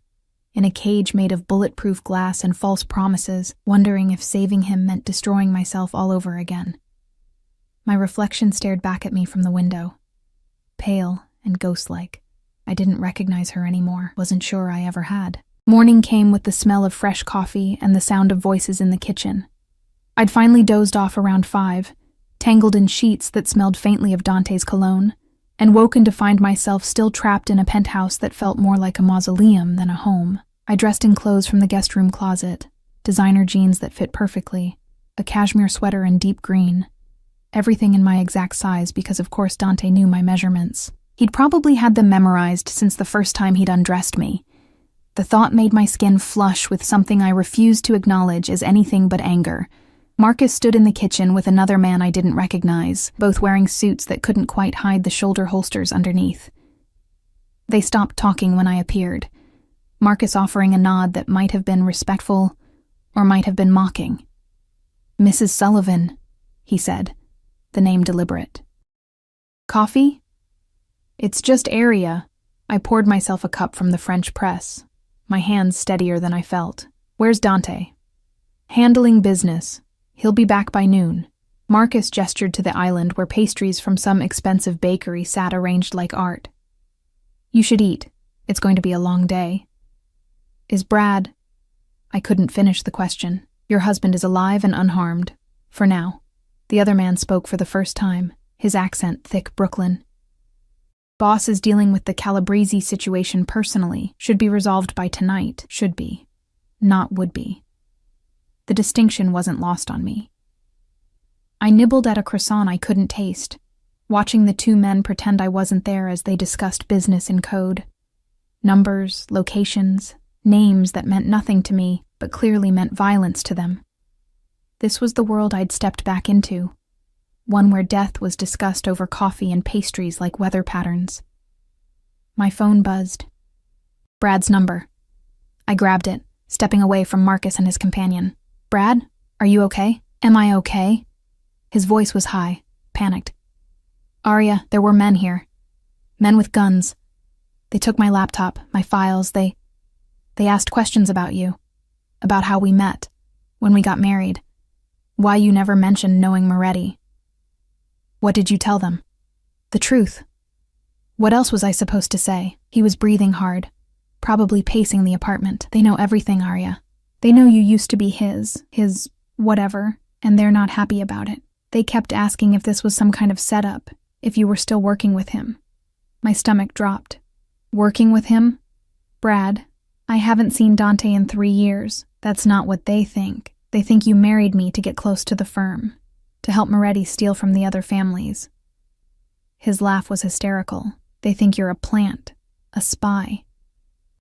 in a cage made of bulletproof glass and false promises, wondering if saving him meant destroying myself all over again. My reflection stared back at me from the window. Pale and ghost-like. I didn't recognize her anymore, wasn't sure I ever had. Morning came with the smell of fresh coffee and the sound of voices in the kitchen. I'd finally dozed off around 5, tangled in sheets that smelled faintly of Dante's cologne, and woken to find myself still trapped in a penthouse that felt more like a mausoleum than a home. I dressed in clothes from the guest room closet, designer jeans that fit perfectly, a cashmere sweater in deep green. Everything in my exact size because of course Dante knew my measurements. He'd probably had them memorized since the first time he'd undressed me. The thought made my skin flush with something I refused to acknowledge as anything but anger. Marcus stood in the kitchen with another man I didn't recognize, both wearing suits that couldn't quite hide the shoulder holsters underneath. They stopped talking when I appeared, Marcus offering a nod that might have been respectful or might have been mocking. "Mrs. Sullivan," he said, the name deliberate. "Coffee?" "It's just area." I poured myself a cup from the French press, my hands steadier than I felt. "Where's Dante?" "Handling business. He'll be back by noon." Marcus gestured to the island where pastries from some expensive bakery sat arranged like art. "You should eat. It's going to be a long day." "Is Brad—" I couldn't finish the question. "Your husband is alive and unharmed. For now." The other man spoke for the first time, his accent thick Brooklyn. "Boss is dealing with the Calabrese situation personally. Should be resolved by tonight. Should be. Not would be." The distinction wasn't lost on me. I nibbled at a croissant I couldn't taste, watching the two men pretend I wasn't there as they discussed business in code. Numbers, locations, names that meant nothing to me, but clearly meant violence to them. This was the world I'd stepped back into, one where death was discussed over coffee and pastries like weather patterns. My phone buzzed. Brad's number. I grabbed it, stepping away from Marcus and his companion. "Brad, are you okay?" "Am I okay?" His voice was high, panicked. "Arya, there were men here. Men with guns. They took my laptop, my files, they asked questions about you. About how we met, when we got married. Why you never mentioned knowing Moretti." "What did you tell them?" "The truth." What else was I supposed to say? He was breathing hard, probably pacing the apartment. "They know everything, Arya. They know you used to be his whatever, and they're not happy about it. They kept asking if this was some kind of setup, if you were still working with him." My stomach dropped. "Working with him? Brad, I haven't seen Dante in 3 years. That's not what they think. They think you married me to get close to the firm, to help Moretti steal from the other families." His laugh was hysterical. "They think you're a plant, a spy.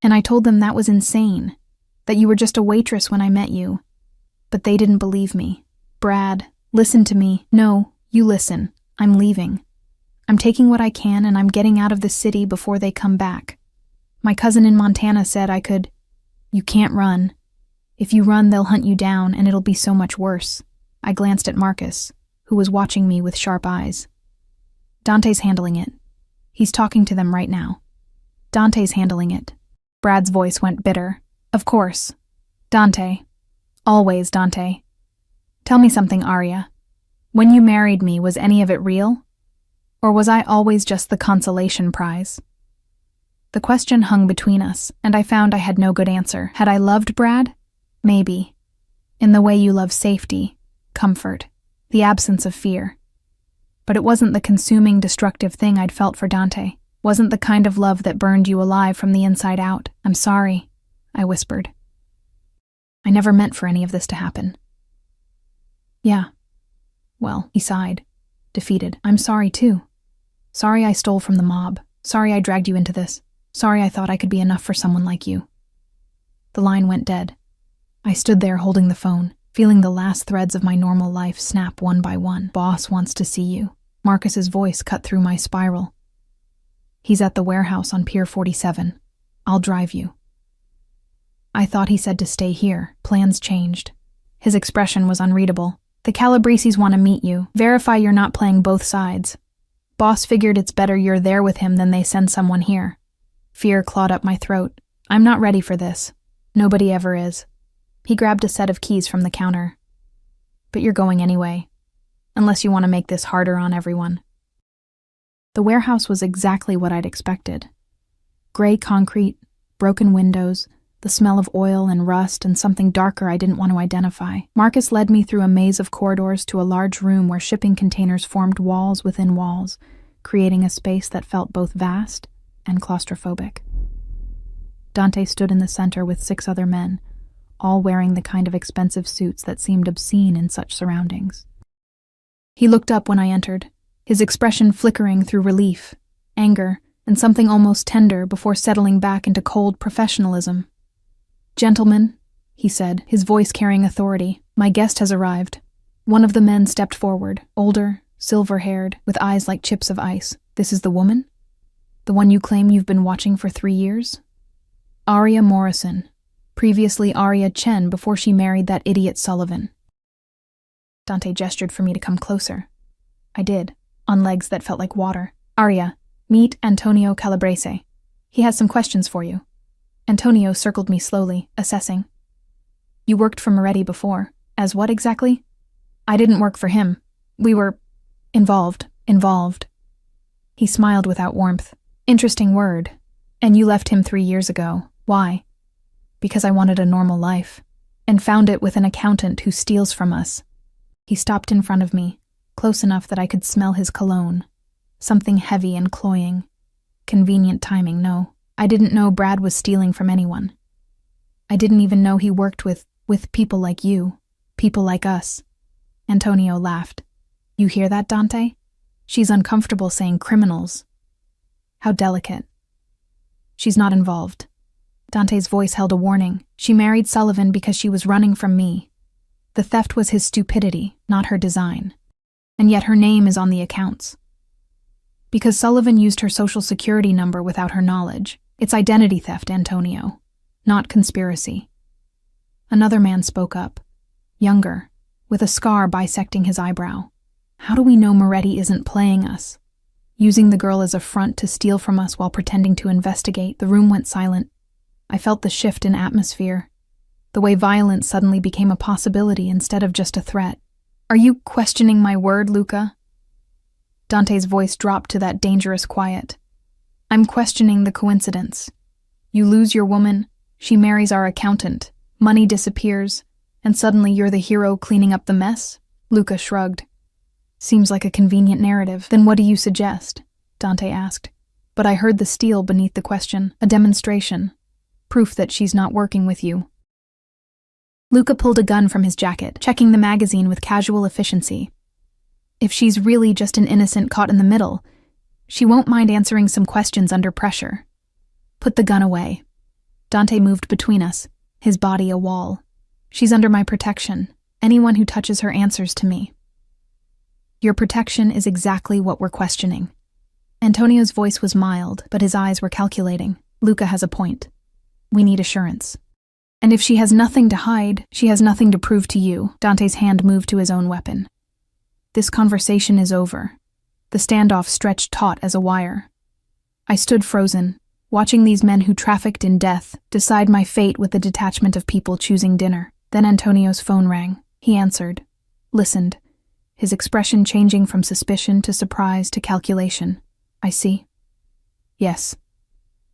And I told them that was insane, that you were just a waitress when I met you. But they didn't believe me. Brad, Listen to me. No, you listen. I'm leaving. I'm taking what I can and I'm getting out of the city before they come back. My cousin in Montana said I could. You can't run. If you run, they'll hunt you down and it'll be so much worse. I glanced at Marcus, who was watching me with sharp eyes. Dante's handling it. He's talking to them right now. Dante's handling it. Brad's voice went bitter. Of course. Dante. Always Dante. Tell me something, Arya. When you married me, was any of it real? Or was I always just the consolation prize? The question hung between us, and I found I had no good answer. Had I loved Brad? Maybe. In the way you love safety, comfort, the absence of fear. But it wasn't the consuming, destructive thing I'd felt for Dante. Wasn't the kind of love that burned you alive from the inside out. I'm sorry, I whispered. I never meant for any of this to happen. Yeah. Well, he sighed, defeated. I'm sorry too. Sorry I stole from the mob. Sorry I dragged you into this. Sorry I thought I could be enough for someone like you. The line went dead. I stood there holding the phone, feeling the last threads of my normal life snap one by one. Boss wants to see you. Marcus's voice cut through my spiral. He's at the warehouse on Pier 47. I'll drive you. I thought he said to stay here. Plans changed. His expression was unreadable. The Calabrisis want to meet you. Verify you're not playing both sides. Boss figured it's better you're there with him than they send someone here. Fear clawed up my throat. I'm not ready for this. Nobody ever is. He grabbed a set of keys from the counter. But you're going anyway. Unless you want to make this harder on everyone. The warehouse was exactly what I'd expected. Gray concrete, broken windows, the smell of oil and rust, and something darker I didn't want to identify. Marcus led me through a maze of corridors to a large room where shipping containers formed walls within walls, creating a space that felt both vast and claustrophobic. Dante stood in the center with 6 other men, all wearing the kind of expensive suits that seemed obscene in such surroundings. He looked up when I entered, his expression flickering through relief, anger, and something almost tender before settling back into cold professionalism. Gentlemen, he said, his voice carrying authority, my guest has arrived. One of the men stepped forward, older, silver-haired, with eyes like chips of ice. This is the woman? The one you claim you've been watching for 3 years? Arya Morrison, previously Arya Chen before she married that idiot Sullivan. Dante gestured for me to come closer. I did, on legs that felt like water. Arya, meet Antonio Calabrese. He has some questions for you. Antonio circled me slowly, assessing. You worked for Moretti before. As what exactly? I didn't work for him. We were involved. He smiled without warmth. Interesting word. And you left him 3 years ago. Why? Because I wanted a normal life, and found it with an accountant who steals from us. He stopped in front of me, close enough that I could smell his cologne. Something heavy and cloying. Convenient timing, no. I didn't know Brad was stealing from anyone. I didn't even know he worked with people like you, people like us. Antonio laughed. You hear that, Dante? She's uncomfortable saying criminals. How delicate. She's not involved. Dante's voice held a warning. She married Sullivan because she was running from me. The theft was his stupidity, not her design. And yet her name is on the accounts. Because Sullivan used her social security number without her knowledge. It's identity theft, Antonio, not conspiracy. Another man spoke up, younger, with a scar bisecting his eyebrow. How do we know Moretti isn't playing us? Using the girl as a front to steal from us while pretending to investigate. The room went silent. I felt the shift in atmosphere, the way violence suddenly became a possibility instead of just a threat. Are you questioning my word, Luca? Dante's voice dropped to that dangerous quiet. I'm questioning the coincidence. You lose your woman, she marries our accountant, money disappears, and suddenly you're the hero cleaning up the mess? Luca shrugged. Seems like a convenient narrative. Then what do you suggest? Dante asked. But I heard the steel beneath the question. A demonstration. Proof that she's not working with you. Luca pulled a gun from his jacket, checking the magazine with casual efficiency. If she's really just an innocent caught in the middle, she won't mind answering some questions under pressure. Put the gun away. Dante moved between us, his body a wall. She's under my protection. Anyone who touches her answers to me. Your protection is exactly what we're questioning. Antonio's voice was mild, but his eyes were calculating. Luca has a point. We need assurance. And if she has nothing to hide, she has nothing to prove to you. Dante's hand moved to his own weapon. This conversation is over. The standoff stretched taut as a wire. I stood frozen, watching these men who trafficked in death decide my fate with the detachment of people choosing dinner. Then Antonio's phone rang. He answered, listened, his expression changing from suspicion to surprise to calculation. I see. Yes.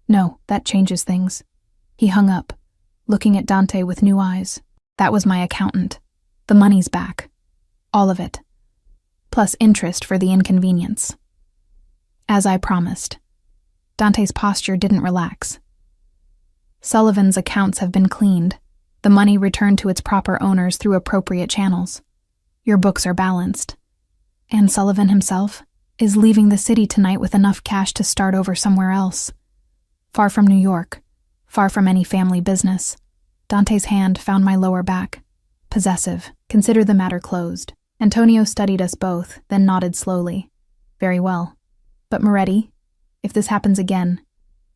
No, that changes things. He hung up, looking at Dante with new eyes. That was my accountant. The money's back. All of it. Plus interest for the inconvenience. As I promised. Dante's posture didn't relax. Sullivan's accounts have been cleaned, the money returned to its proper owners through appropriate channels. Your books are balanced. And Sullivan himself is leaving the city tonight with enough cash to start over somewhere else. Far from New York, far from any family business. Dante's hand found my lower back. Possessive. Consider the matter closed. Antonio studied us both, then nodded slowly. Very well. But Moretti, if this happens again,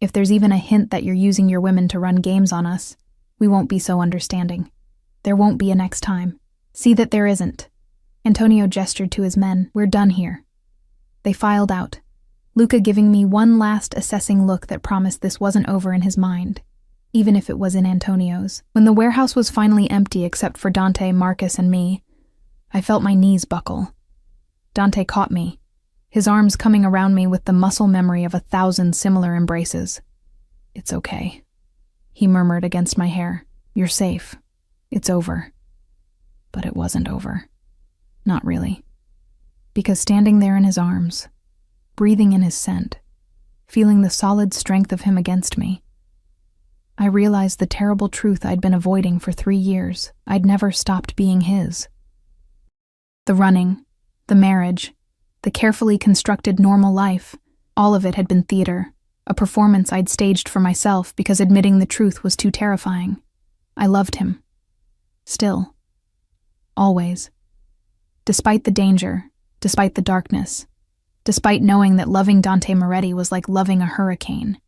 if there's even a hint that you're using your women to run games on us, we won't be so understanding. There won't be a next time. See that there isn't. Antonio gestured to his men. We're done here. They filed out, Luca giving me one last assessing look that promised this wasn't over in his mind, even if it was in Antonio's. When the warehouse was finally empty except for Dante, Marcus, and me, I felt my knees buckle. Dante caught me, his arms coming around me with the muscle memory of 1,000 similar embraces. It's okay, he murmured against my hair. You're safe. It's over. But it wasn't over. Not really. Because standing there in his arms, breathing in his scent, feeling the solid strength of him against me, I realized the terrible truth I'd been avoiding for 3 years. I'd never stopped being his. The running, the marriage, the carefully constructed normal life, all of it had been theater, a performance I'd staged for myself because admitting the truth was too terrifying. I loved him. Still. Always. Despite the danger, despite the darkness, despite knowing that loving Dante Moretti was like loving a hurricane.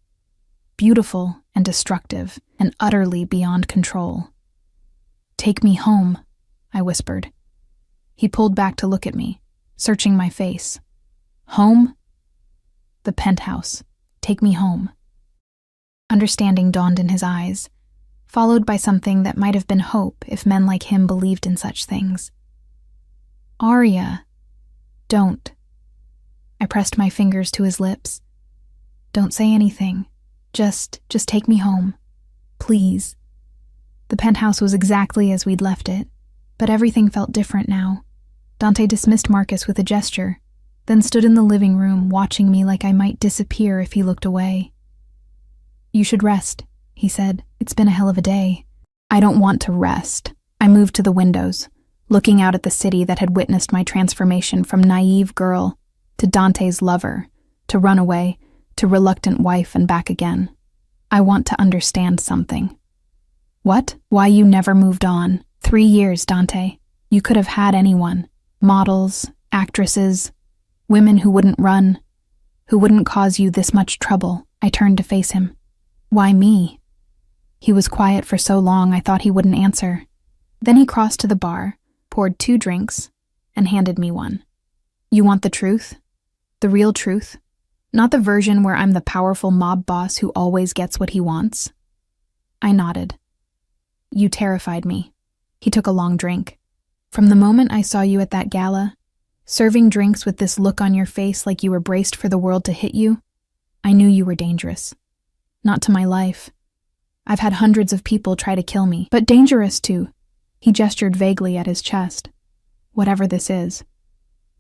Beautiful and destructive and utterly beyond control. Take me home, I whispered. He pulled back to look at me, searching my face. Home? The penthouse. Take me home. Understanding dawned in his eyes, followed by something that might have been hope if men like him believed in such things. Arya, don't. I pressed my fingers to his lips. Don't say anything. Just take me home. Please. The penthouse was exactly as we'd left it, but everything felt different now. Dante dismissed Marcus with a gesture, then stood in the living room watching me like I might disappear if he looked away. You should rest, he said. It's been a hell of a day. I don't want to rest. I moved to the windows, looking out at the city that had witnessed my transformation from naive girl to Dante's lover, to runaway, to reluctant wife and back again. I want to understand something. What? Why you never moved on. 3 years, Dante. You could have had anyone. Models, actresses, women who wouldn't run, who wouldn't cause you this much trouble. I turned to face him. Why me? He was quiet for so long I thought he wouldn't answer. Then he crossed to the bar, poured 2 drinks, and handed me one. You want the truth? The real truth? Not the version where I'm the powerful mob boss who always gets what he wants? I nodded. You terrified me. He took a long drink. From the moment I saw you at that gala, serving drinks with this look on your face like you were braced for the world to hit you, I knew you were dangerous. Not to my life. I've had hundreds of people try to kill me, but dangerous too. He gestured vaguely at his chest. Whatever this is.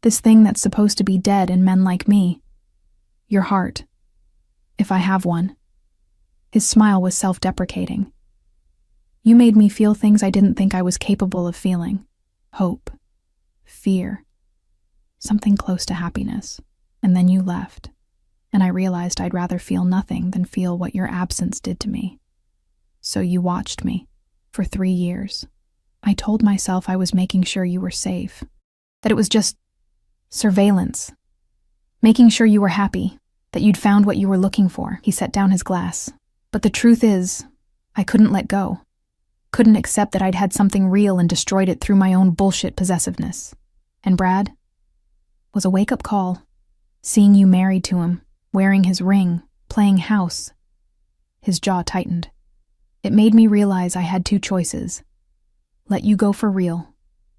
This thing that's supposed to be dead in men like me. Your heart. If I have one. His smile was self-deprecating. You made me feel things I didn't think I was capable of feeling. Hope. Fear. Something close to happiness. And then you left. And I realized I'd rather feel nothing than feel what your absence did to me. So you watched me. For 3 years. I told myself I was making sure you were safe. That it was just Surveillance. Making sure you were happy, that you'd found what you were looking for. He set down his glass. But the truth is, I couldn't let go. Couldn't accept that I'd had something real and destroyed it through my own bullshit possessiveness. And Brad was a wake-up call. Seeing you married to him, wearing his ring, playing house. His jaw tightened. It made me realize I had two choices. Let you go for real,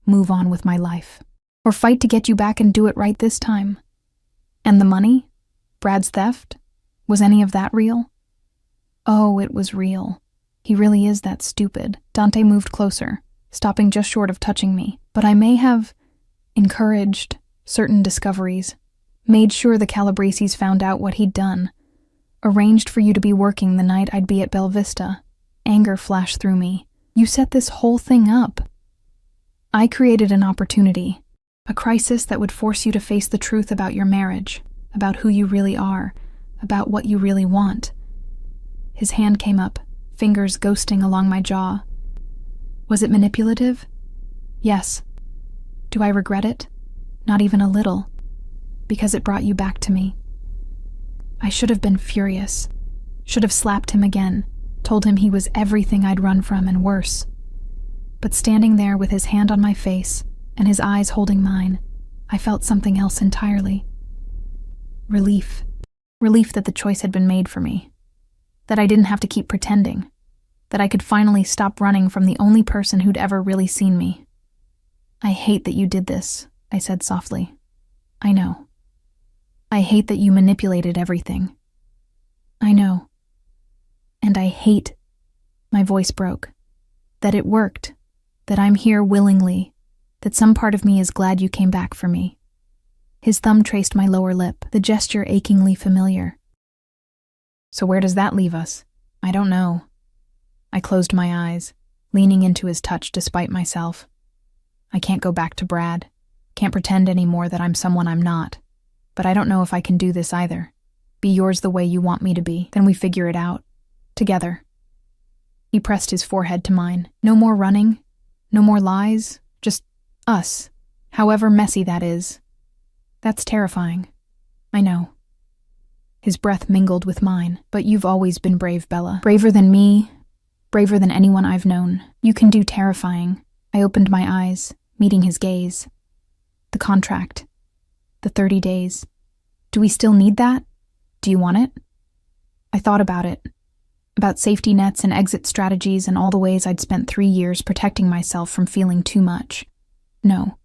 move on with my life, or fight to get you back and do it right this time. And the money? Brad's theft? Was any of that real? Oh, it was real. He really is that stupid. Dante moved closer, stopping just short of touching me. But I may have encouraged certain discoveries, made sure the Calabresi's found out what he'd done, arranged for you to be working the night I'd be at Bella Vista. Anger flashed through me. You set this whole thing up. I created an opportunity, a crisis that would force you to face the truth about your marriage, about who you really are, about what you really want. His hand came up, fingers ghosting along my jaw. Was it manipulative? Yes. Do I regret it? Not even a little, because it brought you back to me. I should have been furious, should have slapped him again, told him he was everything I'd run from and worse. But standing there with his hand on my face and his eyes holding mine, I felt something else entirely. Relief. Relief that the choice had been made for me. That I didn't have to keep pretending. That I could finally stop running from the only person who'd ever really seen me. I hate that you did this, I said softly. I know. I hate that you manipulated everything. I know. And I hate, my voice broke, that it worked, that I'm here willingly, that some part of me is glad you came back for me. His thumb traced my lower lip, the gesture achingly familiar. So where does that leave us? I don't know. I closed my eyes, leaning into his touch despite myself. I can't go back to Brad, can't pretend anymore that I'm someone I'm not. But I don't know if I can do this either. Be yours the way you want me to be, then we figure it out. Together. He pressed his forehead to mine. No more running, no more lies, just us, however messy that is. That's terrifying. I know. His breath mingled with mine. But you've always been brave, Bella. Braver than me, braver than anyone I've known. You can do terrifying. I opened my eyes, meeting his gaze. The contract. The 30 days. Do we still need that? Do you want it? I thought about it. About safety nets and exit strategies and all the ways I'd spent 3 years protecting myself from feeling too much. No,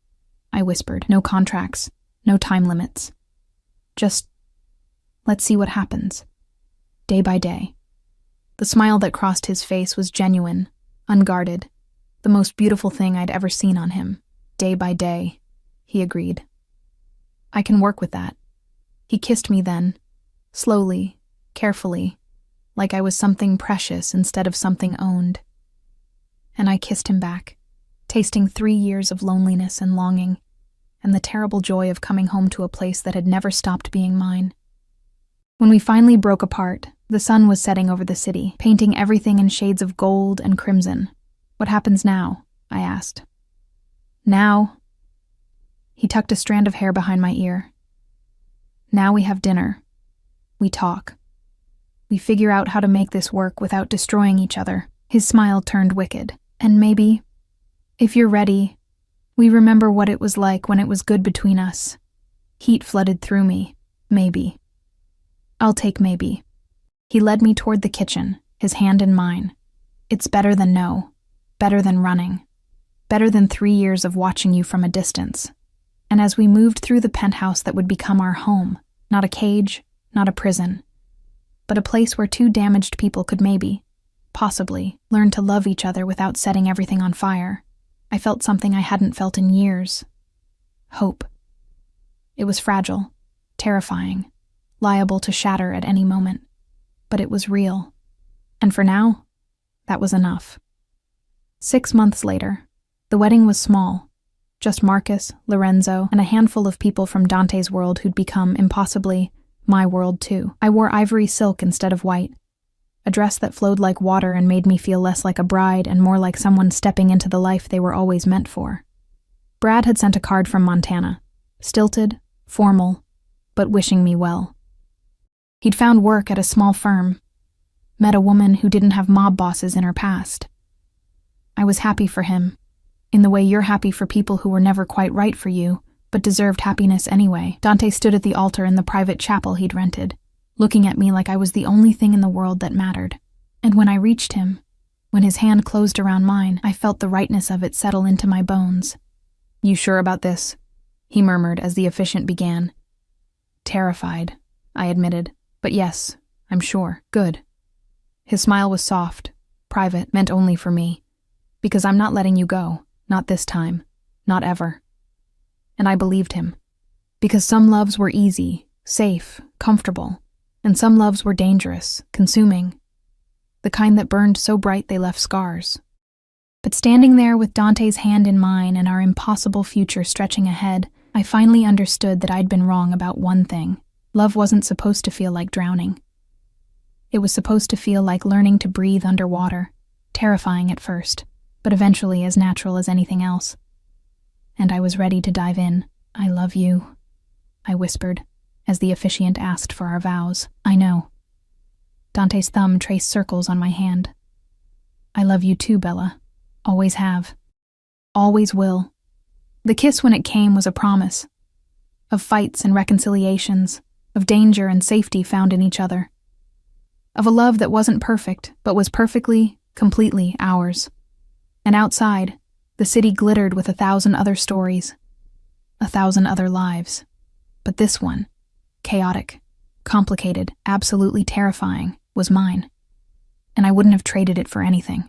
I whispered. No contracts. No time limits. Just, let's see what happens. Day by day. The smile that crossed his face was genuine, unguarded. The most beautiful thing I'd ever seen on him. Day by day, he agreed. I can work with that. He kissed me then, slowly, carefully, like I was something precious instead of something owned. And I kissed him back, tasting 3 years of loneliness and longing, and the terrible joy of coming home to a place that had never stopped being mine. When we finally broke apart, the sun was setting over the city, painting everything in shades of gold and crimson. What happens now? I asked. Now, he tucked a strand of hair behind my ear. Now we have dinner. We talk. We figure out how to make this work without destroying each other. His smile turned wicked. And maybe, if you're ready, we remember what it was like when it was good between us. Heat flooded through me. Maybe. I'll take maybe. He led me toward the kitchen, his hand in mine. It's better than no. Better than running. Better than 3 years of watching you from a distance. And as we moved through the penthouse that would become our home, not a cage, not a prison, but a place where 2 damaged people could maybe, possibly, learn to love each other without setting everything on fire, I felt something I hadn't felt in years. Hope. It was fragile, terrifying, liable to shatter at any moment, but it was real. And for now, that was enough. 6 months later, the wedding was small. Just Marcus, Lorenzo, and a handful of people from Dante's world who'd become, impossibly, my world too. I wore ivory silk instead of white, a dress that flowed like water and made me feel less like a bride and more like someone stepping into the life they were always meant for. Brad had sent a card from Montana, stilted, formal, but wishing me well. He'd found work at a small firm, met a woman who didn't have mob bosses in her past. I was happy for him, in the way you're happy for people who were never quite right for you, but deserved happiness anyway. Dante stood at the altar in the private chapel he'd rented, looking at me like I was the only thing in the world that mattered. And when I reached him, when his hand closed around mine, I felt the rightness of it settle into my bones. "You sure about this?" he murmured as the officiant began. "Terrified," I admitted, "but yes, I'm sure." "Good." His smile was soft, private, meant only for me. "Because I'm not letting you go, not this time, not ever." And I believed him. Because some loves were easy, safe, comfortable, and some loves were dangerous, consuming. The kind that burned so bright they left scars. But standing there with Dante's hand in mine and our impossible future stretching ahead, I finally understood that I'd been wrong about one thing. Love wasn't supposed to feel like drowning. It was supposed to feel like learning to breathe underwater, terrifying at first, but eventually as natural as anything else. And I was ready to dive in. "I love you," I whispered, as the officiant asked for our vows. "I know." Dante's thumb traced circles on my hand. "I love you too, Bella. Always have. Always will." The kiss when it came was a promise. Of fights and reconciliations, of danger and safety found in each other. Of a love that wasn't perfect, but was perfectly, completely ours. And outside, the city glittered with 1,000 other stories, 1,000 other lives. But this one, chaotic, complicated, absolutely terrifying, was mine. And I wouldn't have traded it for anything.